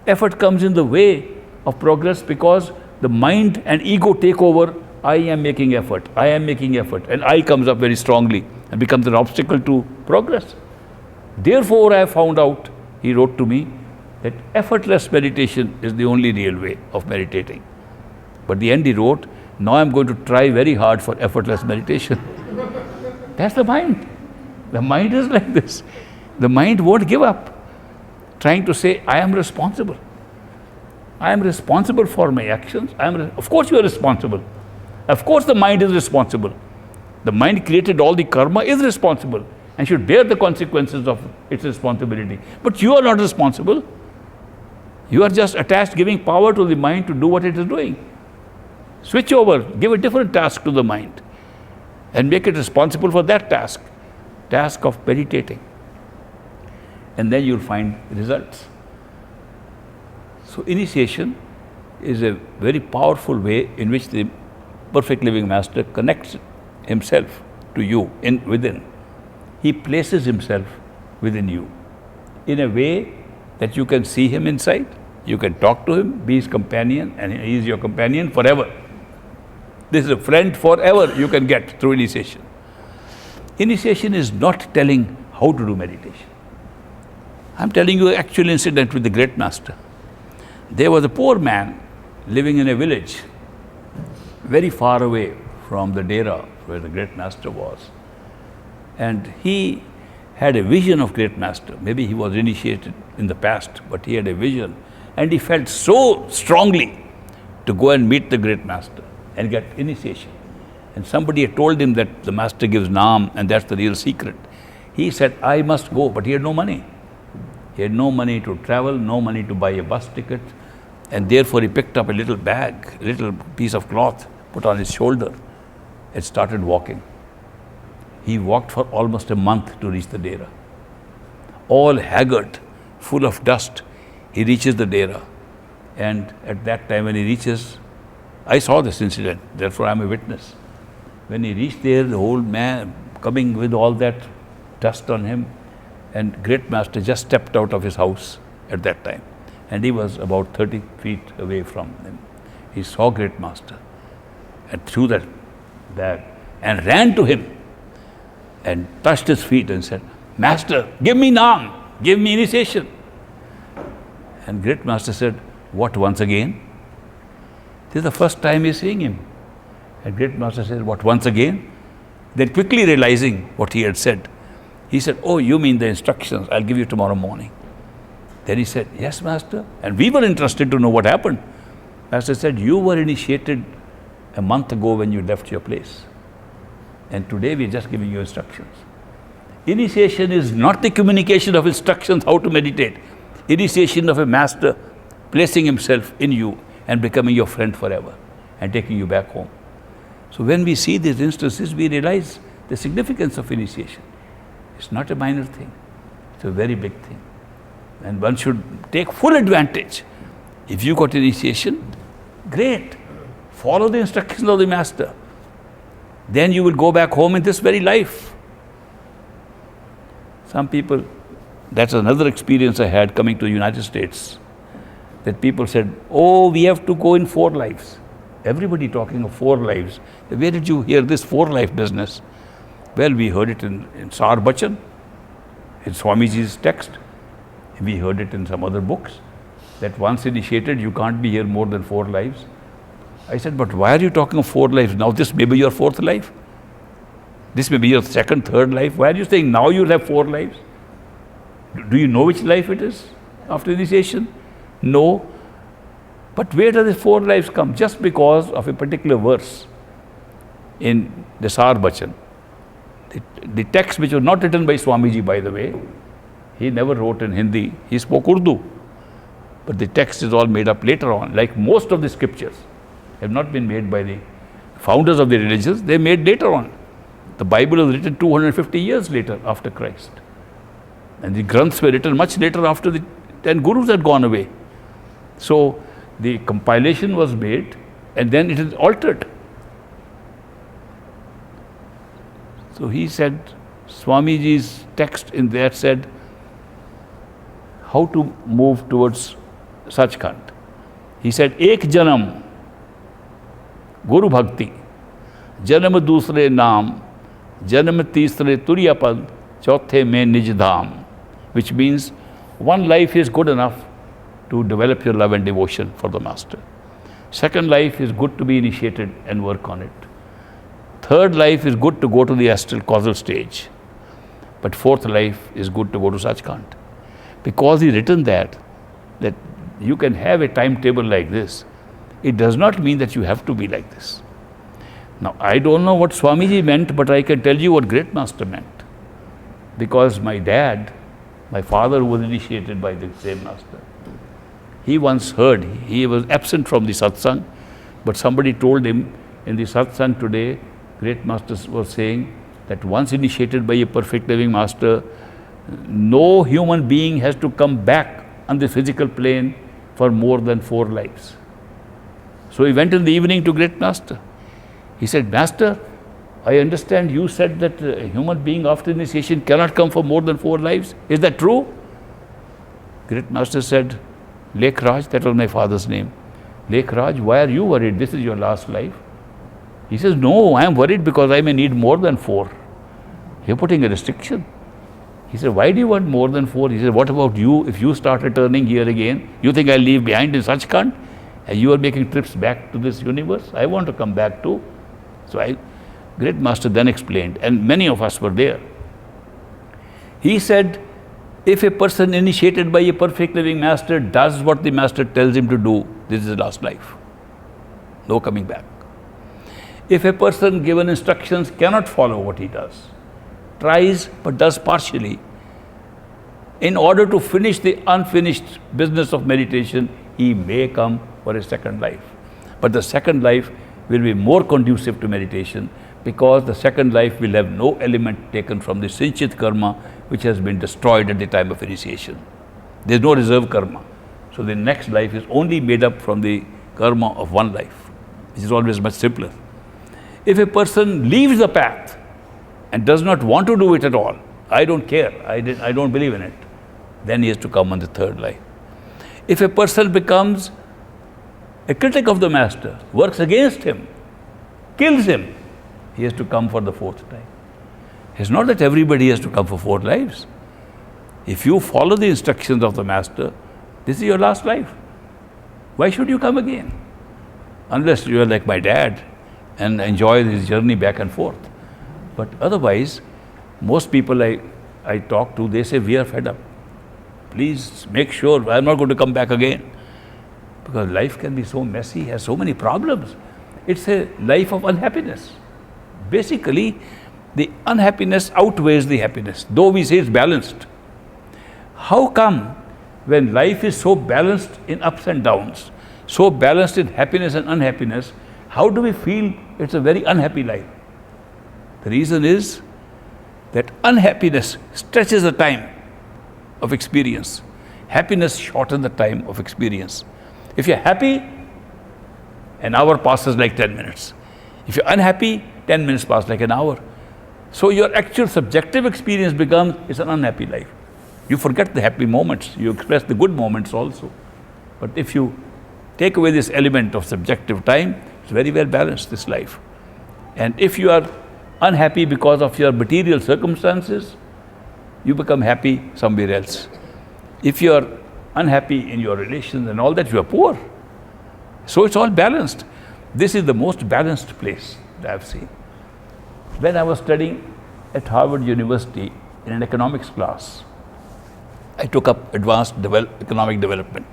S1: Effort comes in the way of progress because the mind and ego take over. I am making effort, I am making effort, and I comes up very strongly and becomes an obstacle to progress. Therefore, I found out, he wrote to me, that effortless meditation is the only real way of meditating. But the end he wrote, now I'm going to try very hard for effortless meditation. That's the mind. The mind is like this. The mind won't give up, trying to say, I am responsible. I am responsible for my actions. Of course you are responsible. Of course the mind is responsible. The mind created all the karma, is responsible and should bear the consequences of its responsibility. But you are not responsible. You are just attached, giving power to the mind to do what it is doing. Switch over, give a different task to the mind and make it responsible for that task of meditating. And then you'll find results. So initiation is a very powerful way in which the perfect living master connects himself to you within. He places himself within you in a way that you can see him inside, you can talk to him, be his companion, and he is your companion forever. This is a friend forever you can get through initiation. Initiation is not telling how to do meditation. I'm telling you an actual incident with the great master. There was a poor man living in a village very far away from the dera where the great master was. And he had a vision of great master. Maybe he was initiated in the past, but he had a vision. And he felt so strongly to go and meet the great master and get initiation. And somebody had told him that the master gives naam and that's the real secret. He said, I must go, but he had no money. He had no money to travel, no money to buy a bus ticket, and therefore he picked up a little bag, a little piece of cloth, put on his shoulder, and started walking. He walked for almost a month to reach the dera. All haggard, full of dust, he reaches the dera. And at that time when he reaches, I saw this incident, therefore I am a witness. When he reached there, the old man coming with all that dust on him, and great master just stepped out of his house at that time. And he was about 30 feet away from him. He saw great master and threw that bag and ran to him and touched his feet and said, Master, give me naam, give me initiation. And great master said, what, once again? This is the first time he's seeing him. And great master said, what, once again? Then quickly realizing what he had said, he said, oh, you mean the instructions, I'll give you tomorrow morning. Then he said, yes, master. And we were interested to know what happened. Master said, you were initiated a month ago when you left your place. And today we are just giving you instructions. Initiation is not the communication of instructions how to meditate. Initiation of a master placing himself in you and becoming your friend forever and taking you back home. So when we see these instances, we realize the significance of initiation. It's not a minor thing. It's a very big thing. And one should take full advantage. If you got initiation, great. Follow the instructions of the master. Then you will go back home in this very life. Some people, that's another experience I had coming to the United States. that people said, oh, we have to go in 4 lives. Everybody talking of 4 lives. Where did you hear this 4-life business? Well, we heard it in Sar Bachan, in Swamiji's text. We heard it in some other books, that once initiated, you can't be here more than 4 lives. I said, but why are you talking of 4 lives? Now this may be your 4th life. This may be your 2nd, 3rd life. Why are you saying now you'll have 4 lives? Do you know which life it is after initiation? No. But where do the 4 lives come? Just because of a particular verse in the Sar Bachan. The text, which was not written by Swamiji, by the way, he never wrote in Hindi, he spoke Urdu. But the text is all made up later on, like most of the scriptures have not been made by the founders of the religions, they made later on. The Bible was written 250 years later after Christ. And the Granths were written much later after the 10 Gurus had gone away. So the compilation was made and then it is altered. So he said, Swamiji's text in there said, how to move towards Sachkhand. He said, Ek Janam, Guru Bhakti, Janam Dusre Naam, Janam Tisre Turiya Pad, Chauthe Mein Nij Dham, which means 1 life is good enough to develop your love and devotion for the Master. 2nd life is good to be initiated and work on it. 3rd life is good to go to the astral causal stage. But 4th life is good to go to Sachkhand. Because he written that you can have a timetable like this, it does not mean that you have to be like this. Now, I don't know what Swamiji meant, but I can tell you what Great Master meant. Because my dad, my father who was initiated by the same Master, he once heard, he was absent from the satsang, but somebody told him in the satsang today, Great Master was saying that once initiated by a perfect living Master, no human being has to come back on the physical plane for more than 4 lives. So he went in the evening to Great Master. He said, Master, I understand you said that a human being after initiation cannot come for more than 4 lives. Is that true? Great Master said, Lekh Raj, that was my father's name. Lekh Raj, why are you worried? This is your last life. He says, no, I am worried because I may need more than 4. You're putting a restriction. He said, why do you want more than 4? He said, what about you? If you start returning here again, you think I'll leave behind in Sachkhand? And you are making trips back to this universe? I want to come back too. So Great Master then explained, and many of us were there. He said, if a person initiated by a perfect living Master does what the Master tells him to do, this is his last life. No coming back. If a person given instructions cannot follow what he does, tries but does partially, in order to finish the unfinished business of meditation, he may come for a 2nd life. But the 2nd life will be more conducive to meditation because the 2nd life will have no element taken from the Sinchit karma which has been destroyed at the time of initiation. There is no reserve karma. So the next life is only made up from the karma of 1 life, which is always much simpler. If a person leaves the path and does not want to do it at all, I don't care, I don't believe in it, then he has to come on the 3rd life. If a person becomes a critic of the Master, works against him, kills him, he has to come for the 4th time. It's not that everybody has to come for 4 lives. If you follow the instructions of the Master, this is your last life. Why should you come again? Unless you are like my dad and enjoy his journey back and forth. But otherwise, most people I talk to, they say, we are fed up. Please make sure I am not going to come back again. Because life can be so messy, has so many problems. It's a life of unhappiness. Basically, the unhappiness outweighs the happiness, though we say it's balanced. How come when life is so balanced in ups and downs, so balanced in happiness and unhappiness, how do we feel it's a very unhappy life? The reason is that unhappiness stretches the time of experience. Happiness shortens the time of experience. If you're happy, an hour passes like 10 minutes. If you're unhappy, 10 minutes pass like an hour. So your actual subjective experience becomes, it's an unhappy life. You forget the happy moments, you express the good moments also. But if you take away this element of subjective time, it's very well balanced, this life. And if you are unhappy because of your material circumstances, you become happy somewhere else. If you are unhappy in your relations and all that, you are poor. So it's all balanced. This is the most balanced place that I've seen. When I was studying at Harvard University in an economics class, I took up advanced economic development.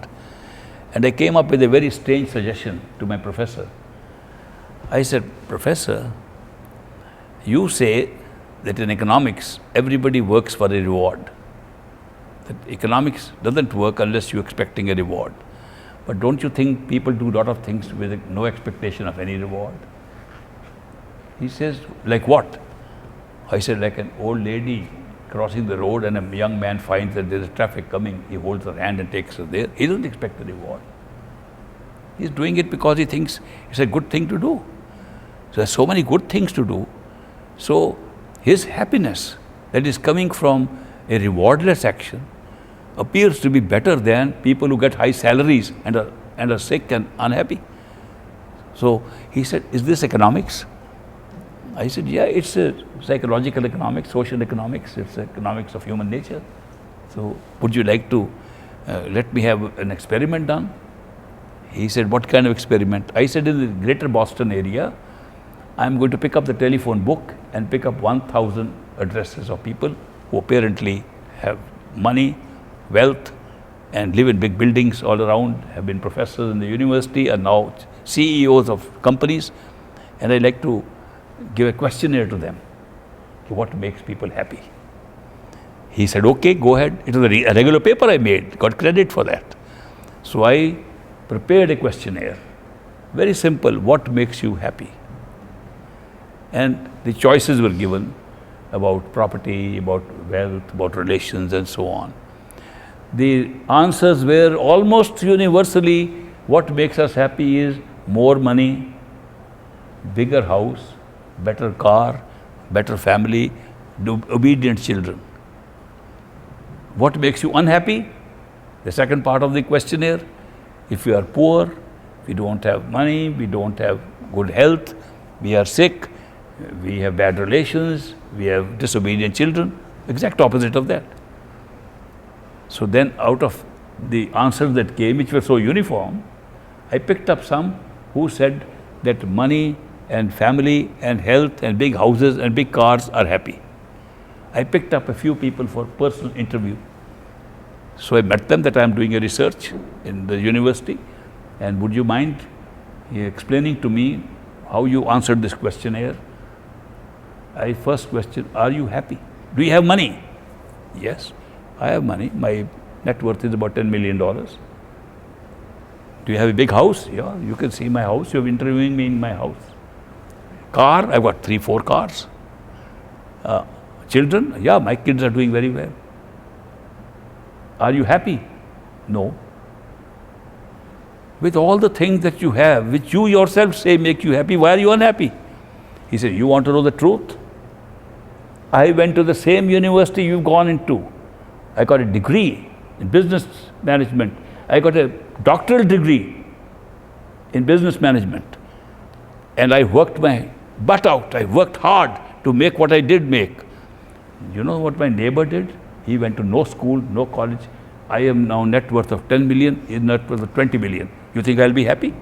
S1: And I came up with a very strange suggestion to my professor. I said, Professor, you say that in economics, everybody works for a reward. That economics doesn't work unless you're expecting a reward. But don't you think people do a lot of things with no expectation of any reward? He says, like what? I said, like an old lady crossing the road and a young man finds that there's traffic coming. He holds her hand and takes her there. He doesn't expect the reward. He's doing it because he thinks it's a good thing to do. So there's so many good things to do. So his happiness that is coming from a rewardless action appears to be better than people who get high salaries and are sick and unhappy. So he said, is this economics? I said, yeah, it's a psychological economics, social economics, it's economics of human nature. So would you like to let me have an experiment done? He said, what kind of experiment? I said, in the greater Boston area, I'm going to pick up the telephone book and pick up 1,000 addresses of people who apparently have money, wealth, and live in big buildings all around, have been professors in the university and now CEOs of companies. And I like to give a questionnaire to them. What makes people happy? He said, okay, go ahead. It was a regular paper I made, got credit for that. So I prepared a questionnaire. Very simple, what makes you happy? And the choices were given about property, about wealth, about relations, and so on. The answers were almost universally, what makes us happy is more money, bigger house, better car, better family, obedient children. What makes you unhappy? The second part of the questionnaire. If we are poor, we don't have money, we don't have good health, we are sick, we have bad relations, we have disobedient children, exact opposite of that. So then out of the answers that came, which were so uniform, I picked up some who said that money and family and health and big houses and big cars are happy. I picked up a few people for personal interview. So I met them that I am doing a research in the university, and would you mind explaining to me how you answered this questionnaire? I first question, are you happy? Do you have money? Yes, I have money. My net worth is about $10 million. Do you have a big house? Yeah, you can see my house. You're interviewing me in my house. Car, I've got 3-4 cars. Children, yeah, my kids are doing very well. Are you happy? No. With all the things that you have, which you yourself say make you happy, why are you unhappy? He said, you want to know the truth? I went to the same university you've gone into. I got a degree in business management. I got a doctoral degree in business management. And I worked my butt out. I worked hard to make what I did make. You know what my neighbor did? He went to no school, no college. I am now net worth of 10 million, his net worth of 20 million. You think I'll be happy?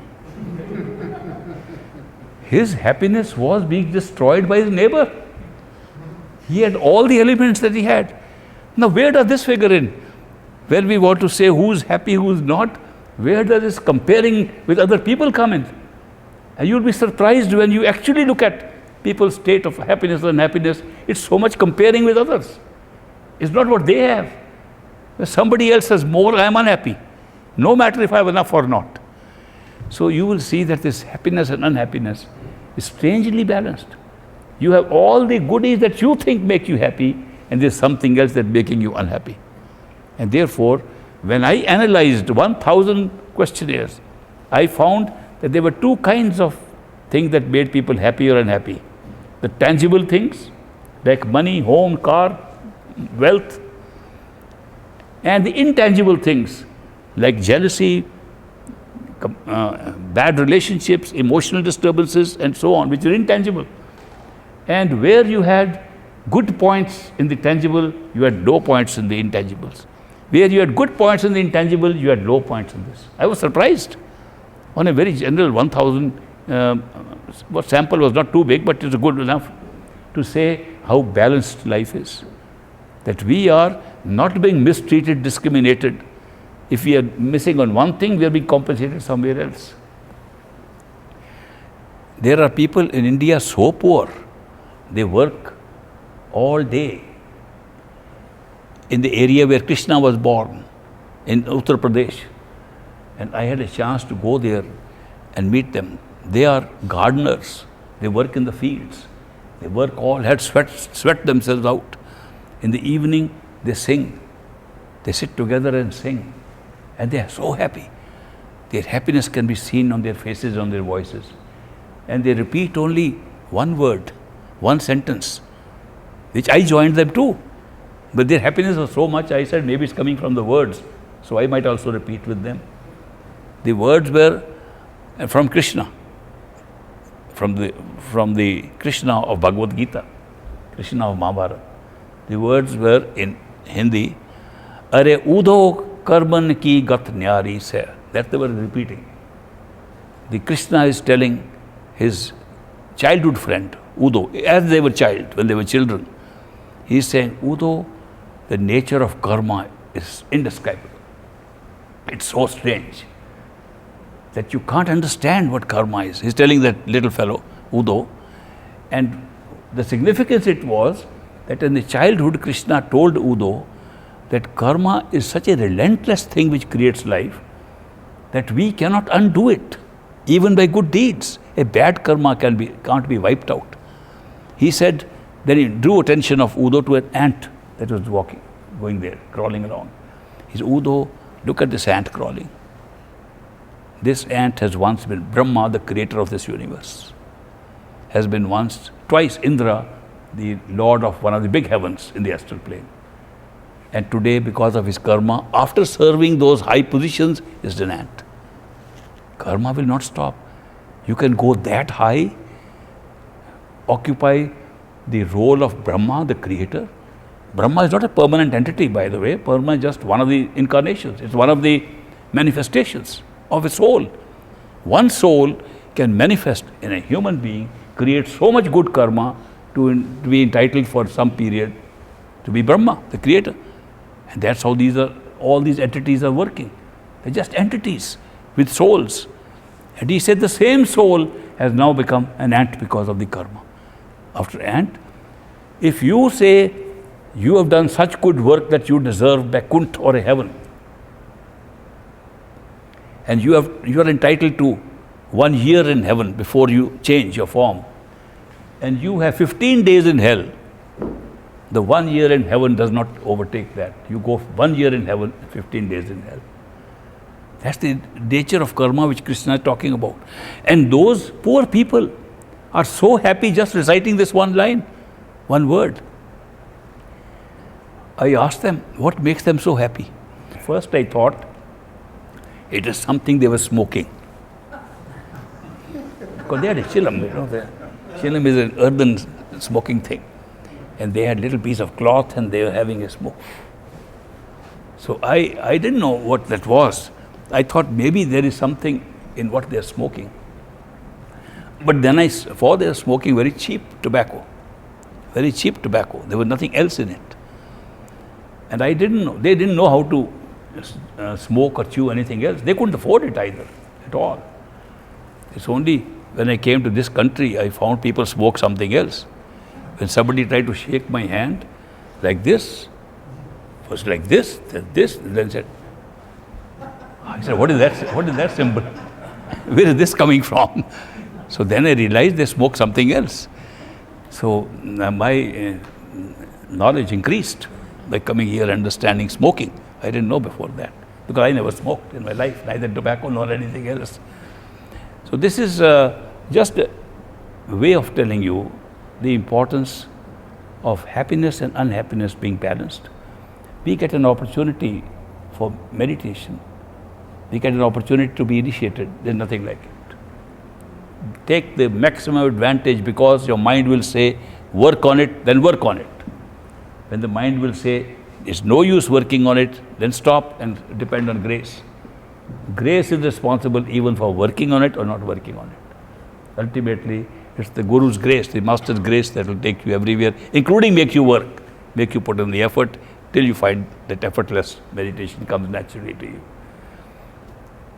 S1: His happiness was being destroyed by his neighbor. He had all the elements that he had. Now where does this figure in? When we want to say who's happy, who's not, where does this comparing with other people come in? And you'll be surprised when you actually look at people's state of happiness and unhappiness. It's so much comparing with others. It's not what they have. If somebody else has more, I am unhappy, no matter if I have enough or not. So you will see that this happiness and unhappiness is strangely balanced. You have all the goodies that you think make you happy, and there's something else that's making you unhappy. And therefore, when I analyzed 1,000 questionnaires, I found that there were two kinds of things that made people happy or unhappy. The tangible things, like money, home, car, wealth, and the intangible things, like jealousy, bad relationships, emotional disturbances, and so on, which are intangible. And where you had good points in the tangible, you had low points in the intangibles. Where you had good points in the intangible, you had low points in this. I was surprised. On a very general 1,000, sample was not too big, but it was good enough to say how balanced life is. That we are not being mistreated, discriminated. If we are missing on one thing, we are being compensated somewhere else. There are people in India so poor, they work all day in the area where Krishna was born, in Uttar Pradesh. And I had a chance to go there and meet them. They are gardeners. They work in the fields. They work all, had sweat themselves out. In the evening, they sing. They sit together and sing. And they are so happy. Their happiness can be seen on their faces, on their voices. And they repeat only one word, one sentence, which I joined them too. But their happiness was so much, I said maybe it's coming from the words. So I might also repeat with them. The words were from Krishna, from the Krishna of Bhagavad Gita, Krishna of Mahabharata. The words were in Hindi, Are Udo Karman ki gat nyari se. That they were repeating. The Krishna is telling his childhood friend, Udo, as they were when they were children, he is saying, Udo, the nature of karma is indescribable. It's so strange that you can't understand what karma is. He's telling that little fellow, Udo. And the significance it was that in the childhood, Krishna told Udo that karma is such a relentless thing which creates life that we cannot undo it, even by good deeds. A bad karma can't be wiped out. He said, then he drew attention of Udo to an ant that was going there, crawling around. He said, Udo, look at this ant crawling. This ant has once been Brahma, the creator of this universe. Has been twice Indra, the lord of one of the big heavens in the astral plane. And today, because of his karma, after serving those high positions, is an ant. Karma will not stop. You can go that high, occupy the role of Brahma, the creator. Brahma is not a permanent entity, by the way. Brahma is just one of the incarnations. It's one of the manifestations of a soul. One soul can manifest in a human being, create so much good karma to be entitled for some period to be Brahma, the creator. And that's how all these entities are working. They're just entities with souls. And he said the same soul has now become an ant because of the karma. After ant, if you say you have done such good work that you deserve Vaikuntha or a heaven, and you are entitled to 1 year in heaven before you change your form, and you have 15 days in hell, the 1 year in heaven does not overtake that. You go 1 year in heaven, 15 days in hell. That's the nature of karma which Krishna is talking about. And those poor people are so happy just reciting this one line, one word. I asked them, what makes them so happy? First I thought, it is something they were smoking. Because they had a chillum, chillum is an earthen smoking thing. And they had a little piece of cloth and they were having a smoke. So I didn't know what that was. I thought maybe there is something in what they are smoking. But then I saw they are smoking very cheap tobacco. Very cheap tobacco. There was nothing else in it. And I didn't know. They didn't know how to smoke or chew anything else. They couldn't afford it either, at all. It's only when I came to this country, I found people smoke something else. When somebody tried to shake my hand, like this, first like this, then said, I said, what is that symbol? Where is this coming from? So then I realized they smoke something else. So my knowledge increased by coming here understanding smoking. I didn't know before that, because I never smoked in my life, neither tobacco nor anything else. So this is just a way of telling you the importance of happiness and unhappiness being balanced. We get an opportunity for meditation we get an opportunity to be initiated. There's nothing like it. Take the maximum advantage, because your mind will say, work on it, then work on it. When the mind will say, it's no use working on it, then stop and depend on grace. Grace is responsible even for working on it or not working on it. Ultimately, it's the Guru's grace, the Master's grace that will take you everywhere, including make you work, make you put in the effort, till you find that effortless meditation comes naturally to you.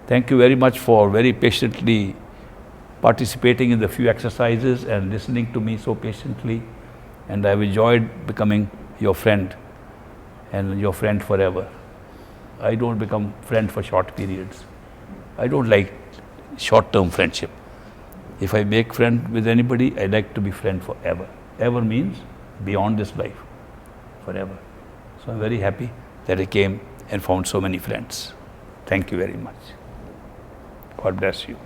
S1: Thank you very much for very patiently participating in the few exercises and listening to me so patiently. And I've enjoyed becoming your friend and your friend forever. I don't become friend for short periods. I don't like short-term friendship. If I make friend with anybody, I like to be friend forever. Ever means beyond this life, forever. So I'm very happy that I came and found so many friends. Thank you very much. God bless you.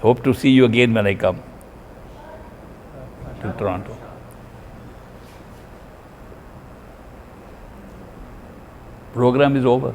S1: Hope to see you again when I come to Toronto. Program is over.